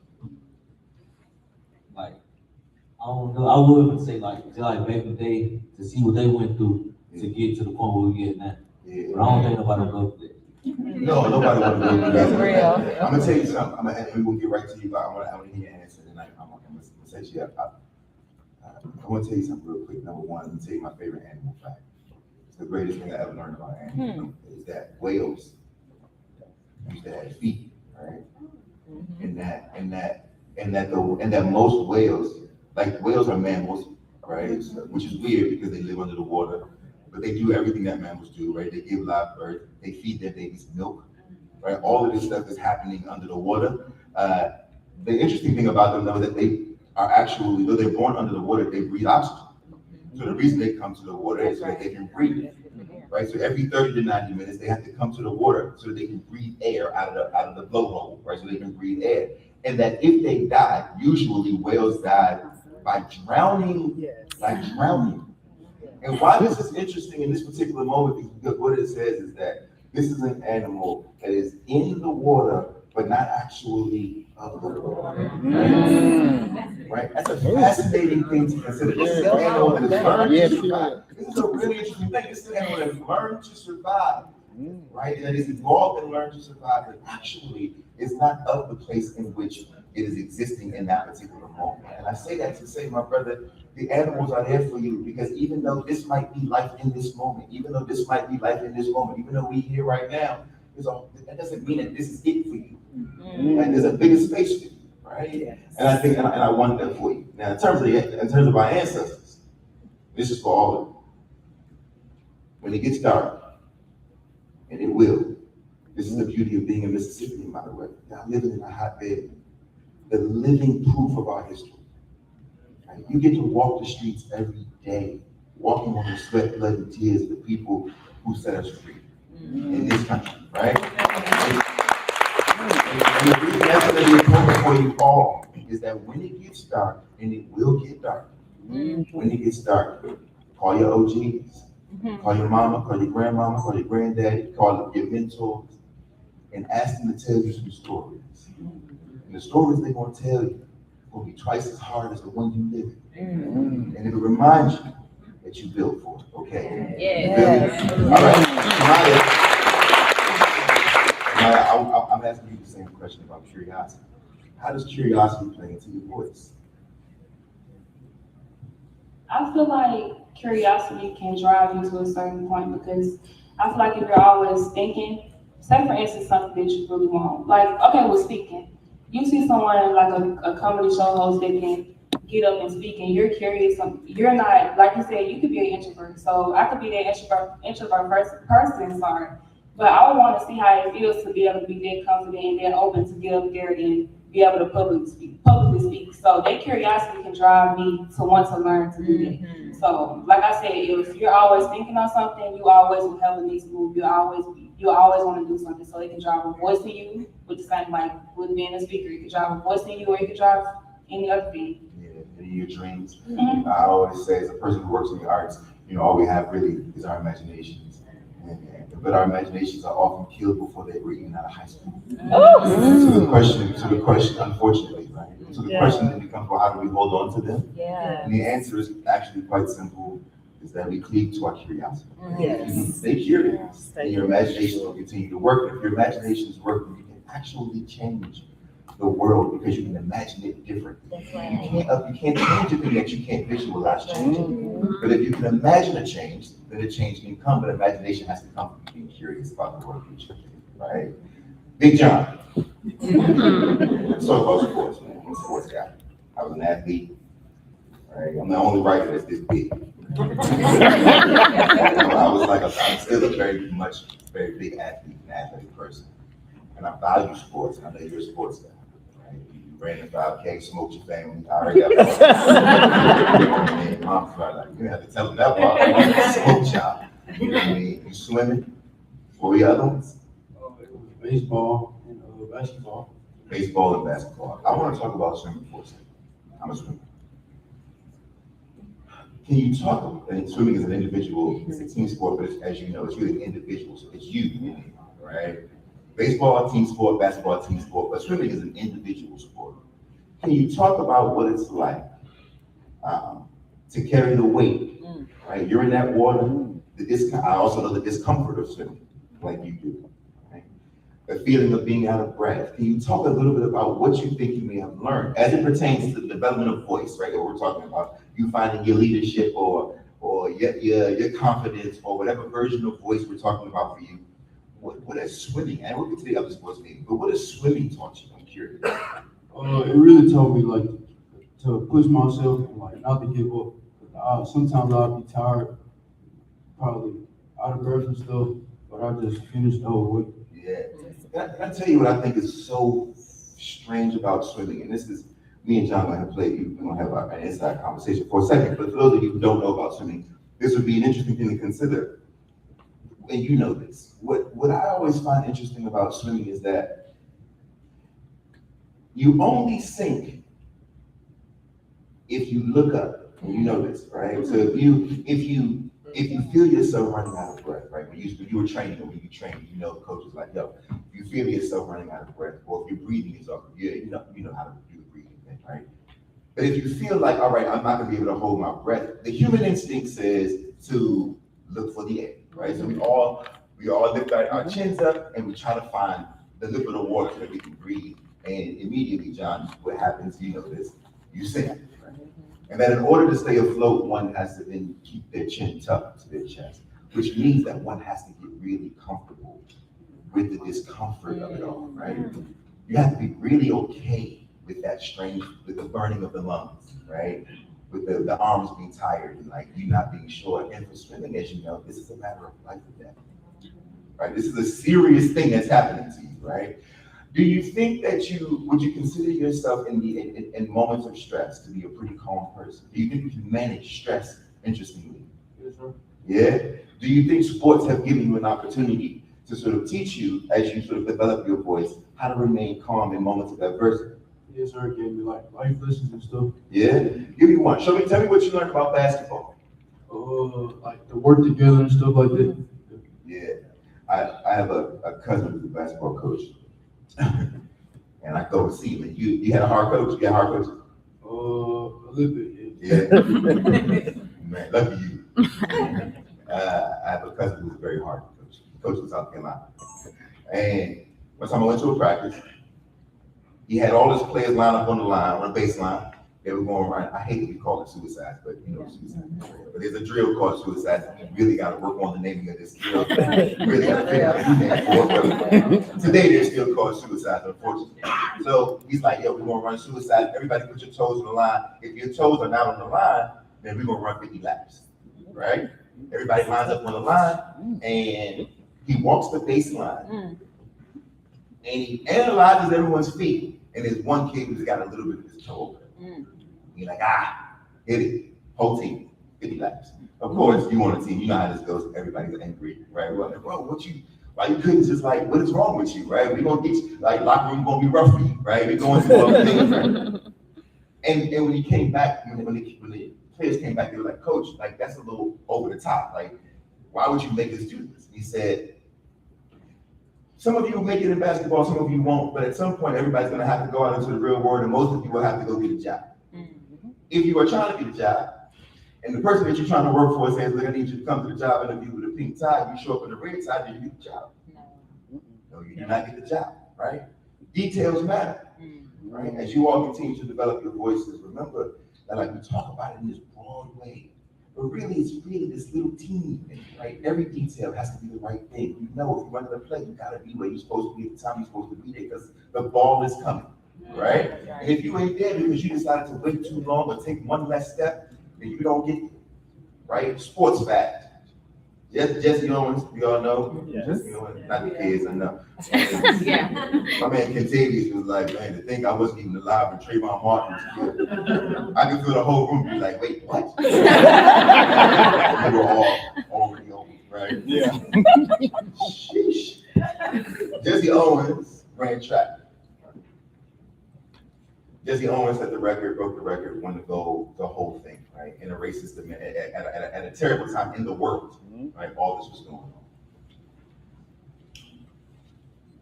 I don't know, I would say like just like back in the day to see what they went through to get to the point where we get now. Yeah. But I don't think nobody goes there. No, nobody wants to go through That's that. real. I'm gonna tell you something. And we'll get right to you, but I want to hear your answer tonight. I'm gonna set you up. I want to tell you something real quick. Number one, let me tell you my favorite animal fact. It's the greatest thing I ever learned about animals. Is that whales used to have feet, right? And that most whales, like whales are mammals, right? So, which is weird because they live under the water, but they do everything that mammals do, right? They give live birth, they feed their babies milk, right? All of this stuff is happening under the water. The interesting thing about them, though, that they are actually, though they're born under the water, they breathe oxygen. So the reason they come to the water is so that they can breathe, right? So every 30 to 90 minutes, they have to come to the water so that they can breathe air out of the blowhole, right? So they can breathe air. And that if they die, usually whales die by drowning, like drowning. And why this is interesting in this particular moment is because what it says is that this is an animal that is in the water, but not actually of the water. Right? That's a fascinating thing to consider. This is an animal that has learned to survive. This is a really interesting thing. This is an animal that has learned to survive, right? And that is involved in learning to survive, but actually is not of the place in which it is existing in that particular moment. And I say that to say, my brother, the animals are there for you because even though this might be life in this moment, even though this might be life in this moment, even though we're here right now, that doesn't mean that this is it for you. Like, there's a bigger space for you, right? Yes. And I think, and I want that for you. Now, in terms of our ancestors, this is for all of them. When it gets dark, and it will, this is the beauty of being a Mississippian, by the way. Now, living in a hotbed, the living proof of our history. Right? You get to walk the streets every day, walking on the sweat, blood, and tears of the people who set us free in this country, right? And the reason that's going to be important for you all is that when it gets dark, and it will get dark, when it gets dark, call your OGs, call your mama, call your grandmama, call your granddaddy, call your mentors, and ask them to tell you some stories. And the stories they're going to tell you will be twice as hard as the one you live in. And it'll remind you that you built for it, okay? Yes. All right, Tamaya, I'm asking you the same question about curiosity. How does curiosity play into your voice? I feel like curiosity can drive you to a certain point because I feel like if you're always thinking, say for instance something that you really want, like, okay, we're speaking. You see someone like a comedy show host that can get up and speak and you're curious, you're not, like you said, you could be an introvert. So I could be that introvert person, but I would want to see how it feels to be able to be that confident and that open to get up there and be able to publicly speak. So that curiosity can drive me to want to learn to do that. So like I said, if you're always thinking on something, you always will have a next move. You always want to do something. So it can drive a voice in you, which is kind of like with being a speaker. It can drive a voice in you, or it can drive any other thing. Yeah, in your dreams. I always say, as a person who works in the arts, all we have really is our imaginations. But our imaginations are often killed before they were even out of high school. So the question, unfortunately, right? So the question then becomes, well, how do we hold on to them? And the answer is actually quite simple, is that we cleave to our curiosity. Stay curious, and your imagination will continue to work. If your imagination is working, you can actually change the world because you can imagine it differently. You can't change a thing that you can't visualize changing. But if you can imagine a change, then a change can come, but imagination has to come from being curious about the world you're changing, right? Big John. Let's talk about sports, man. I'm a sports guy. I was an athlete, right? I'm the only writer that's this big. I'm still a very big athlete, an athletic person. And I value sports, and I know you're a sports guy. You ran the 5K, smoked your family. I already got that. Mom's like, you have to tell them that part. Smoke y'all. You know what I mean? You swimming? What were the other ones? It was baseball and basketball. Baseball and basketball. I want to talk about swimming for a second. I'm a swimmer. Can you talk about, and swimming is an individual, it's a team sport, but as you know, it's really individual, so it's you, right? Baseball, team sport, basketball, team sport, but swimming is an individual sport. Can you talk about what it's like to carry the weight, right? You're in that water, I also know the discomfort of swimming, like you do, right? The feeling of being out of breath. Can you talk a little bit about what you think you may have learned as it pertains to the development of voice, right? What we're talking about, you finding your leadership or your confidence or whatever version of voice we're talking about for you. What is swimming? And we'll get to the other sports maybe, but what has swimming taught you? I'm curious. It really taught me like to push myself, like not to give up. Sometimes I'll be tired, probably out of breath and stuff, but I just finished over with. Yeah. Can I tell you what I think is so strange about swimming? And this is me and John going to play. We're going to have an inside conversation for a second. But for those of you who don't know about swimming, this would be an interesting thing to consider. And you know this. What I always find interesting about swimming is that you only sink if you look up. And you know this, right? So if you feel yourself running out of breath, right? When you were training or when you train, you know, the coach is like, yo, if you feel yourself running out of breath, or if your breathing is up, you know how to do the breathing thing, right? But if you feel like, all right, I'm not gonna be able to hold my breath, the human instinct says to look for the air, right? So we all lift our chins up and we try to find the liquid of water so that we can breathe. And immediately, John, what happens, you know this, you sink. And that in order to stay afloat, one has to then keep their chin tucked to their chest, which means that one has to get really comfortable with the discomfort of it all, right? You have to be really okay with that strain, with the burning of the lungs, right? With the arms being tired and like you not being sure. And for swimming, as you know, this is a matter of life or death, right? This is a serious thing that's happening to you, right? Do you think that would you consider yourself in moments of stress to be a pretty calm person? Do you think you can manage stress interestingly? Yes, sir. Yeah? Do you think sports have given you an opportunity to sort of teach you, as you sort of develop your voice, how to remain calm in moments of adversity? Yes, sir. It gave me like life lessons and stuff. Yeah? Give me one. Tell me what you learned about basketball. Like to work together and stuff like that. Yeah. I have a cousin who's a basketball coach. And I go to see him. And you had a hard coach? You had a hard coach? A little bit, yeah. Man, lucky you. I have a cousin who's a very hard coach. He coaches in South Carolina. And one time I went to a practice, he had all his players lined up on a baseline. They were going around. I hate that we call it suicide, but you know suicide. But there's a drill called suicide. You really got to work on the naming of this drill. Really got to figure out the name. Today they're still called suicide, unfortunately. So he's like, yo, we're gonna run suicide. Everybody put your toes on the line. If your toes are not on the line, then we're gonna run 50 laps. Right? Everybody lines up on the line and he walks the baseline. And he analyzes everyone's feet. And there's one kid who's got a little bit of his toe open. You're like, hit it. Whole team, 50 laps. Of course, you want a team, you know how this goes. Everybody's angry, right? We're like, bro, why you couldn't just like, what is wrong with you, right? We're gonna get you, like, locker room gonna be rough for you, right? We're going through all the things, right? And when he came back, when the players came back, they were like, coach, like, that's a little over the top. Like, why would you make us do this? He said, some of you will make it in basketball, some of you won't, but at some point, everybody's gonna have to go out into the real world, and most of you will have to go get a job. If you are trying to get a job, and the person that you're trying to work for says, look, I need you to come to the job interview with a pink tie, you show up in a red tie, do you get the job? No, you do not get the job, right? Details matter, right? As you all continue to develop your voices, remember that like we talk about it in this broad way, but really it's really this little teeny thing, right? Every detail has to be the right thing. You know, if you're running a play, you gotta be where you're supposed to be at the time you're supposed to be there because the ball is coming. Right? And if you ain't there because you decided to wait too long or take one less step, then you don't get it. Right? Sports fact. Jesse Owens, we all know. Yes. Jesse Owens, not the kids, I know. Yeah. My man Contavia was like, man, to think I wasn't even alive when Trayvon Martin was killed. I can feel the whole room be like, wait, what? We were all already old, right? Yeah. Sheesh. Jesse Owens ran track. Jesse Owens set the record, broke the record, won the gold, the whole thing, right? In a racist at a terrible time in the world, right? All this was going on.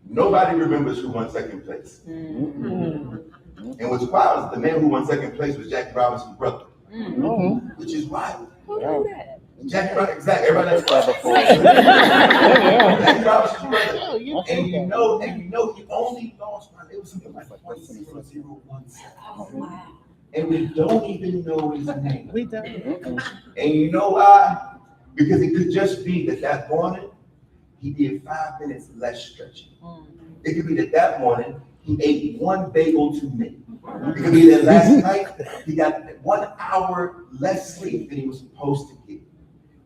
Nobody remembers who won second place. And what's wild is the man who won second place was Jackie Robinson's brother, which is wild. Yeah. Jackie Robinson, exactly, everybody knows that that. before. Jackie Robinson's brother. Oh, you And know you know, he only lost by, it was something like 0.0017. Oh, wow. And we don't even know his name. We don't. And you know why? Because it could just be that morning, he did 5 minutes less stretching. It could be that morning, he ate 1 bagel too many. It could be that last night, he got 1 hour less sleep than he was supposed to get.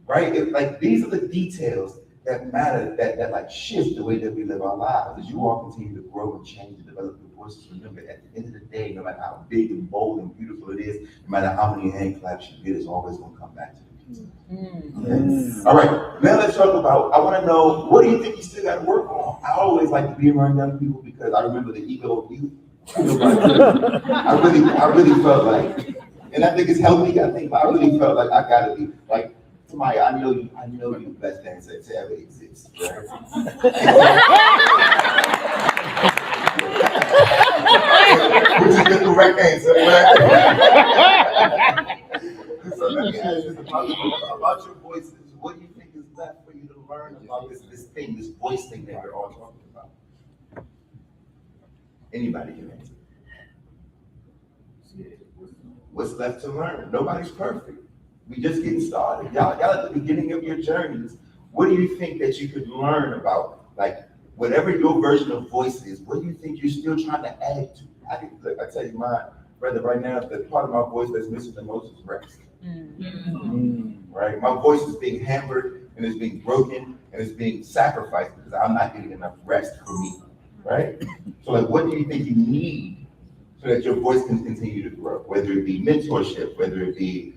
Right? Like, these are the details that matter, that like shift the way that we live our lives. As you all continue to grow and change and develop your voices, remember, at the end of the day, no matter how big and bold and beautiful it is, no matter how many hand claps you get, it's always going to come back to the pizza. Okay? All right, now let's talk about, I want to know, what do you think you still got to work on? I always like to be around young people because I remember the ego of youth. I really felt like, and I think it's healthy, I really felt like I got to be, like, Tamaya, I know you the best dancer to ever exist, right? Which is the correct answer, right? So let me ask you about your voices. What do you think is left for you to learn about this voice thing that we're all talking about? Anybody can answer. What's left to learn? Nobody's perfect. We just getting started. Y'all at the beginning of your journeys. What do you think that you could learn about? Like, whatever your version of voice is, what do you think you're still trying to add to? I tell you, my brother, right now, the part of my voice that's missing the most is rest. Right? My voice is being hammered and it's being broken and it's being sacrificed because I'm not getting enough rest for me. Right? So, like, what do you think you need so that your voice can continue to grow? Whether it be mentorship, whether it be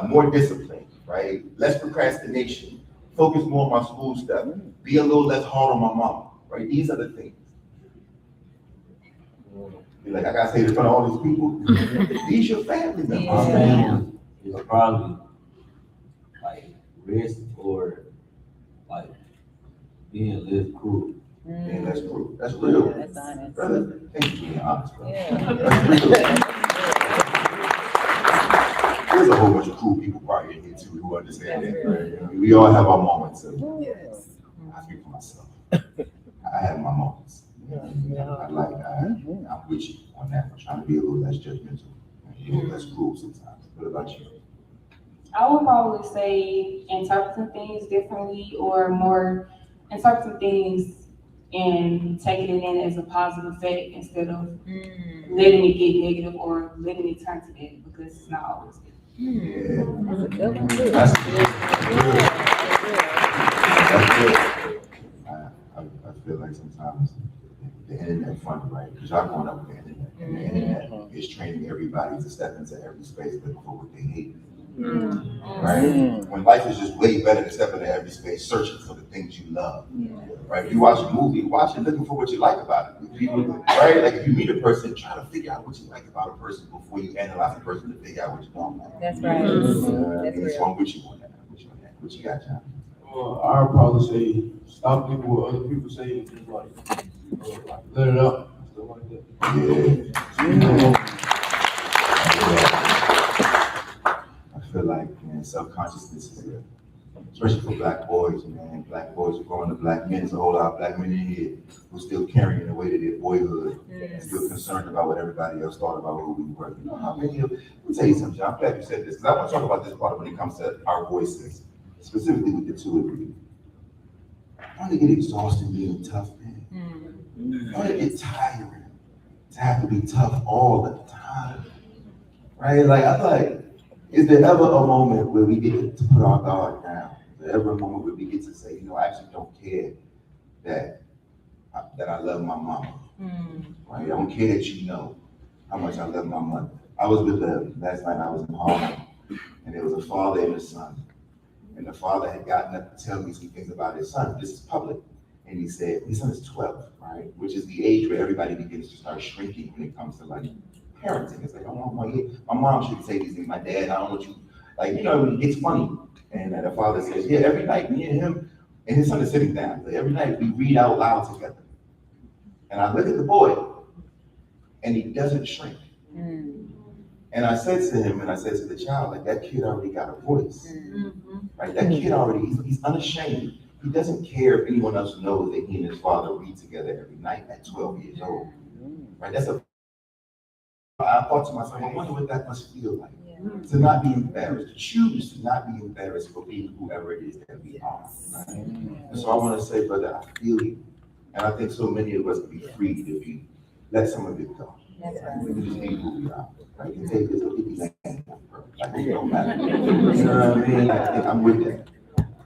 more discipline, right? Less procrastination, focus more on my school stuff, be a little less hard on my mom, right? These are the things. You're like, I gotta say this in front of all these people. These your family members. My family is probably like rest or like being less cruel. Yeah, that's cool. That's real. That's honest. Brother, thank you for being honest, brother. Yeah. That's real. There's a whole bunch of cool people probably in here too who understand that. Right? We all have our moments. Yes. I speak for myself. I have my moments. I'm with you on that. I'm trying to be a little less judgmental, a little less cruel sometimes. What about you? I would probably say interpreting things differently or more interpreting things and taking it in as a positive effect instead of letting it get negative or letting it turn to negative because it's not always good. Yeah. That's a good one too. That's good. I feel like sometimes the internet funny, right? Because y'all growing up with the internet, and the internet is training everybody to step into every space looking for what they hate. Right? When life is just way better than stepping into every space, searching for the things you love. Right? If you watch a movie, watch it looking for what you like about it. Right? Like if you meet a person, try to figure out what you like about a person before you analyze a person to figure out what you don't like. That's right. That's It's real. one with you on that. What you got, John? Well, I would probably say stop thinking what other people say and just like let it out. Stuff like that. I feel like, man, self-consciousness is good. Especially for black boys, man. Black boys are growing up, black men, there's a whole lot of black men in here who are still carrying the weight of their boyhood and still concerned about what everybody else thought about who we were. You know how many of, let me tell you something, John, I'm glad you said this, because I want to talk about this part when it comes to our voices, specifically with the two of you. Don't it get exhausting being tough, man? Don't it get tiring to have to be tough all the time? Right? Like, I'm like, is there ever a moment where we get to put our guard down? Is there ever a moment where we get to say, you know, I actually don't care that I love my mama? Right? I don't care that you know how much I love my mother. I was with them last night, I was in Harlem, and there was a father and a son. And the father had gotten up to tell me some things about his son. This is public. And he said, his son is 12, right? Which is the age where everybody begins to start shrinking when it comes to like parenting. It's like, oh, my mom shouldn't say these things. My dad, I don't want you, like, you know, it's funny. And the father says, yeah, every night, me and him, and his son is sitting down. Like, every night we read out loud together. And I look at the boy, and he doesn't shrink. And And I said to him, and I said to the child, like, that kid already got a voice. Right? That kid already, he's unashamed. He doesn't care if anyone else knows that he and his father read together every night at 12 years old. Right? I thought to myself, I wonder what that must feel like. To not be embarrassed, to choose to not be embarrassed for being whoever it is that we are. Right? And so I want to say, brother, I feel you. And I think so many of us can be freed if we let some of it go. We can just be who we are. Right? You take this, it'll be like, it don't matter. You know what I mean? I'm with that.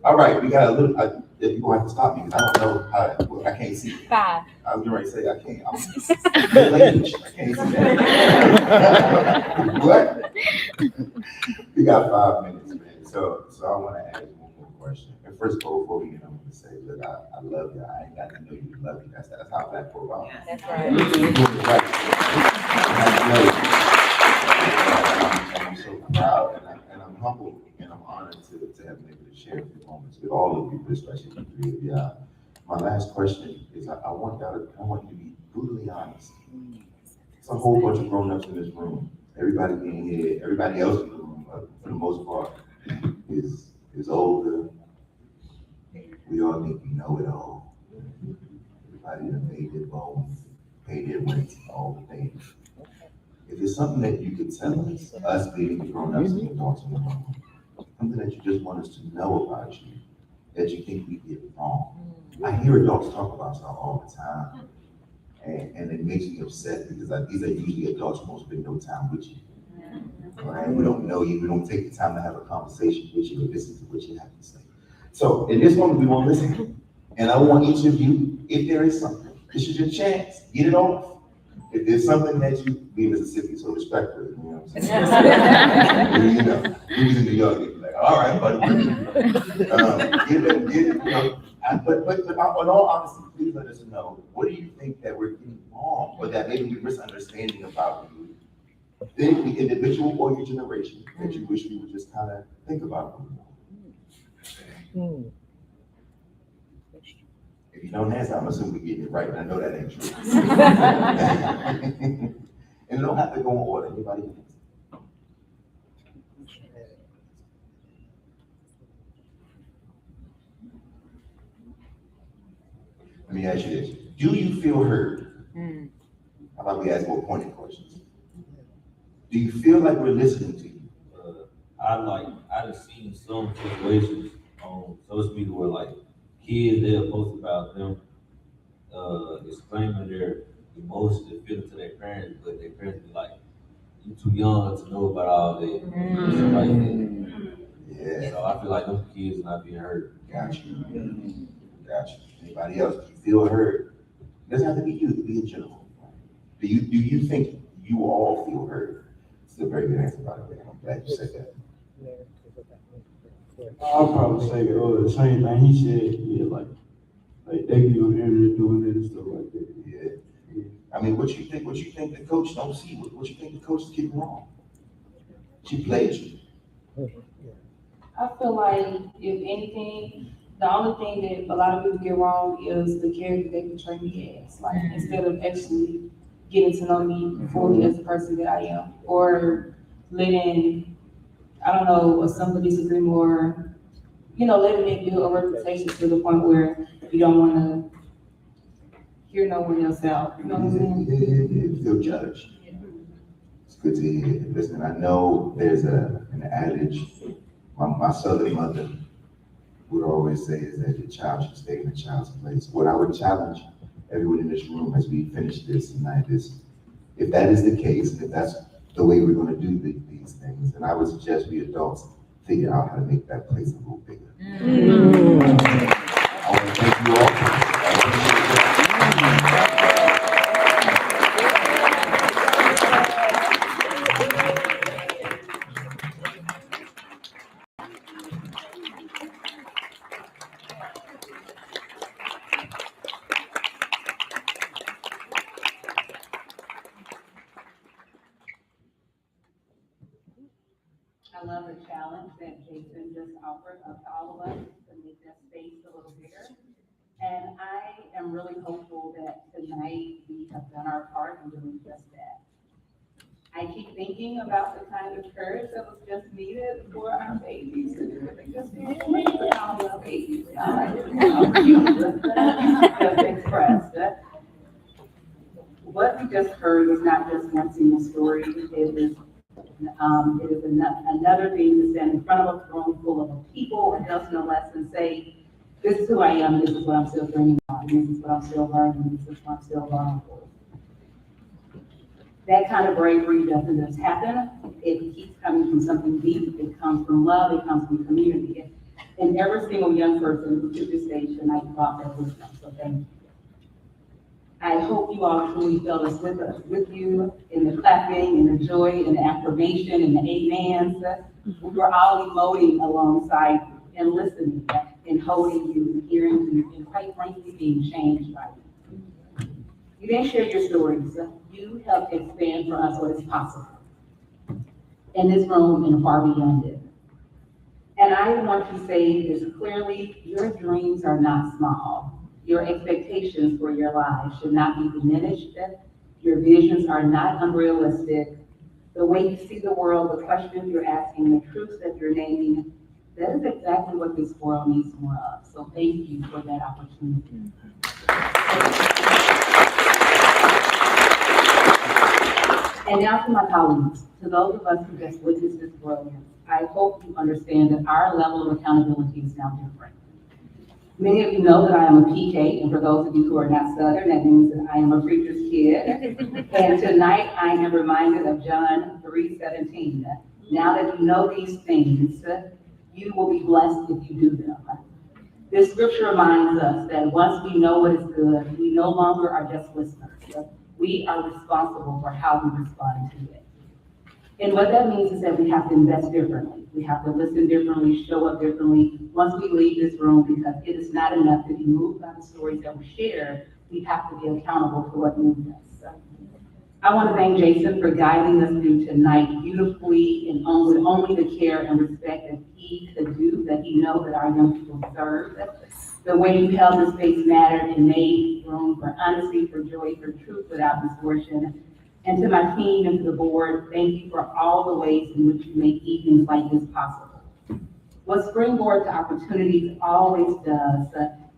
All right, we got a little, you're going to have to stop me because I don't know how, well, I can't see. 5. I was going to say I can't. I can't see that. What? We got 5 minutes, man. So I want to ask one more question. And first of all, before we get on, to say, look, I love you. I ain't got to know you love you. That's how that for a while. That's right. I'm so proud and I'm humbled and I'm honored to have been able to share a few moments with all of you, but especially the three of you. My last question is I want you to be brutally honest. It's a whole bunch of grown-ups in this room. Everybody in here, everybody else in the room, for the most part, is older. We all think we know it all. Everybody that paid their bones, paid their rent, all the things. If it's something that you could tell us being the grown-ups and adults in the room, something that you just want us to know about you, that you think we did wrong. I hear adults talk about stuff all the time, and it makes me upset because these are usually adults who won't spend no time with you. Right? We don't know you, we don't take the time to have a conversation with you or listen to what you have to say. So in this moment, we won't listen. And I want each of you, if there is something, this is your chance, get it off. If there's something that you, be in Mississippi, so respectful, you know what I'm saying? You know, who's in New York, you'd be like, all right, buddy. But in all honesty, please let us know, what do you think that we're getting wrong, or that maybe we're misunderstanding about you? Then the individual or your generation that you wish we would just kind of think about. If you don't answer, I'm assuming we're getting it right, and I know that ain't true. And it don't have to go in order. Anybody can answer. Let me ask you this. Do you feel heard? How about we ask more pointed questions? Do you feel like we're listening to you? I've seen some situations on social media where like kids, they'll post about them explaining their emotions and feelings to their parents, but their parents be like, "You too young to know about all that." And stuff like that. Yeah. So I feel like those kids not being heard. Got you. Anybody else? Do you feel heard? It doesn't have to be you, it could be in general. Do you think you all feel heard? It's a very good answer, by the way. I'm glad you said that. I'll probably say the same thing he said. Yeah, like they be on the internet doing it and stuff like that. Yeah. I mean, what you think the coach don't see? What you think the coach is getting wrong? She played you. I feel like, if anything, the only thing that a lot of people get wrong is the character they portray me as. Like, instead of actually getting to know me fully as the person that I am, or letting, I don't know, a simple disagreement, or, letting it build a reputation to the point where you don't want to hear no one else out. You know what I'm saying? Yeah, you feel judged. It's good to hear. Listen, I know there's an adage. My southern mother would always say is that the child should stay in the child's place. What I would challenge everyone in this room as we finish this tonight is, if that is the case, and if that's the way we're going to do these things, then I would suggest we adults figure out how to make that place a little bigger. I want to thank you all. I appreciate it. I love the challenge that Jason just offered up to all of us to make that space a little bigger. And I am really hopeful that tonight we have done our part in doing just that. I keep thinking about the kind of courage that was just needed for our babies to do what they just did. For all our babies, just expressed. What we just heard was not just one single story. It is another thing to stand in front of a room full of people, a dozen or less, and say, this is who I am, this is what I'm still dreaming on, this is what I'm still learning, this is what I'm still vulnerable. That kind of bravery doesn't just happen. It keeps coming from something deep. It comes from love, it comes from community. And every single young person who took this stage tonight brought that with them, so thank you. I hope you all truly felt us with you in the clapping, in the joy, in the affirmation, in the amens. We were all emoting alongside you and listening and holding you and hearing you and quite frankly being changed by you. You didn't share your stories. You helped expand for us what is possible in this room and far beyond it. And I want to say this clearly, your dreams are not small. Your expectations for your lives should not be diminished. Your visions are not unrealistic. The way you see the world, the questions you're asking, the truths that you're naming, that is exactly what this world needs more of. So thank you for that opportunity. And now to my colleagues, to those of us who just witnessed this brilliance, I hope you understand that our level of accountability is now different. Many of you know that I am a PK, and for those of you who are not Southern, that means that I am a preacher's kid. And tonight I am reminded of John 3:17. Now that you know these things, you will be blessed if you do them. This scripture reminds us that once we know what is good, we no longer are just listeners. We are responsible for how we respond to it. And what that means is that we have to invest differently. We have to listen differently, show up differently once we leave this room, because it is not enough to be moved by the stories that we share. We have to be accountable for what moved us. I want to thank Jason for guiding us through tonight beautifully and with only the care and respect that he could do, that he knows that our young people deserve. The way you held the space mattered and made room for honesty, for joy, for truth without distortion. And to my team and to the board, thank you for all the ways in which you make evenings like this possible. What Springboard to Opportunities always does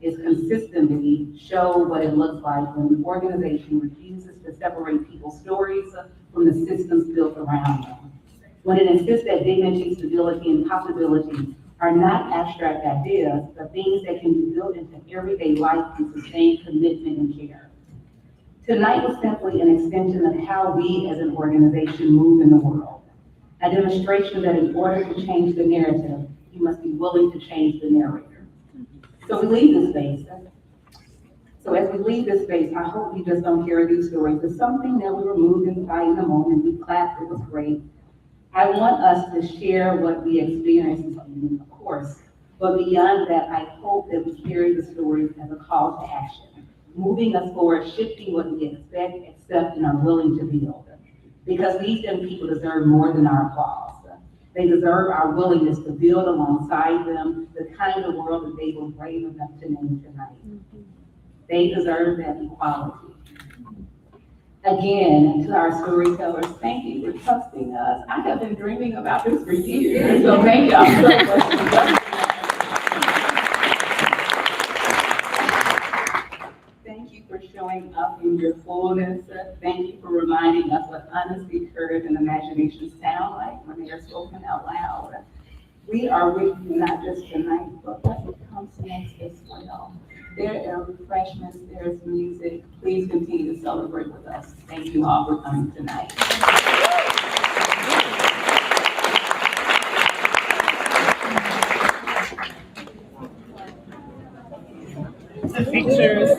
is consistently show what it looks like when the organization refuses to separate people's stories from the systems built around them. When it insists that dignity, stability, and possibility are not abstract ideas, but things that can be built into everyday life and sustain commitment and care. Tonight was simply an extension of how we as an organization move in the world. A demonstration that in order to change the narrative, you must be willing to change the narrator. So we leave this space. So as we leave this space, I hope you just don't hear these stories. It's something that we were moved inside in the moment. We clapped, it was great. I want us to share what we experienced, of course, but beyond that, I hope that we carry the stories as a call to action, moving us forward, shifting what we expect, accept, and are willing to build. Because these young people deserve more than our applause. They deserve our willingness to build alongside them the kind of world that they were brave enough to name tonight. They deserve that equality. Again, to our storytellers, thank you for trusting us. I have been dreaming about this for years, so thank y'all so much. Thank you for showing up in your fullness. Thank you for reminding us what honesty, courage, and imagination sound like when they are spoken out loud. We are with you not just tonight, but what comes next as well. There are refreshments, there's music. Please continue to celebrate with us. Thank you all for coming tonight. Pictures.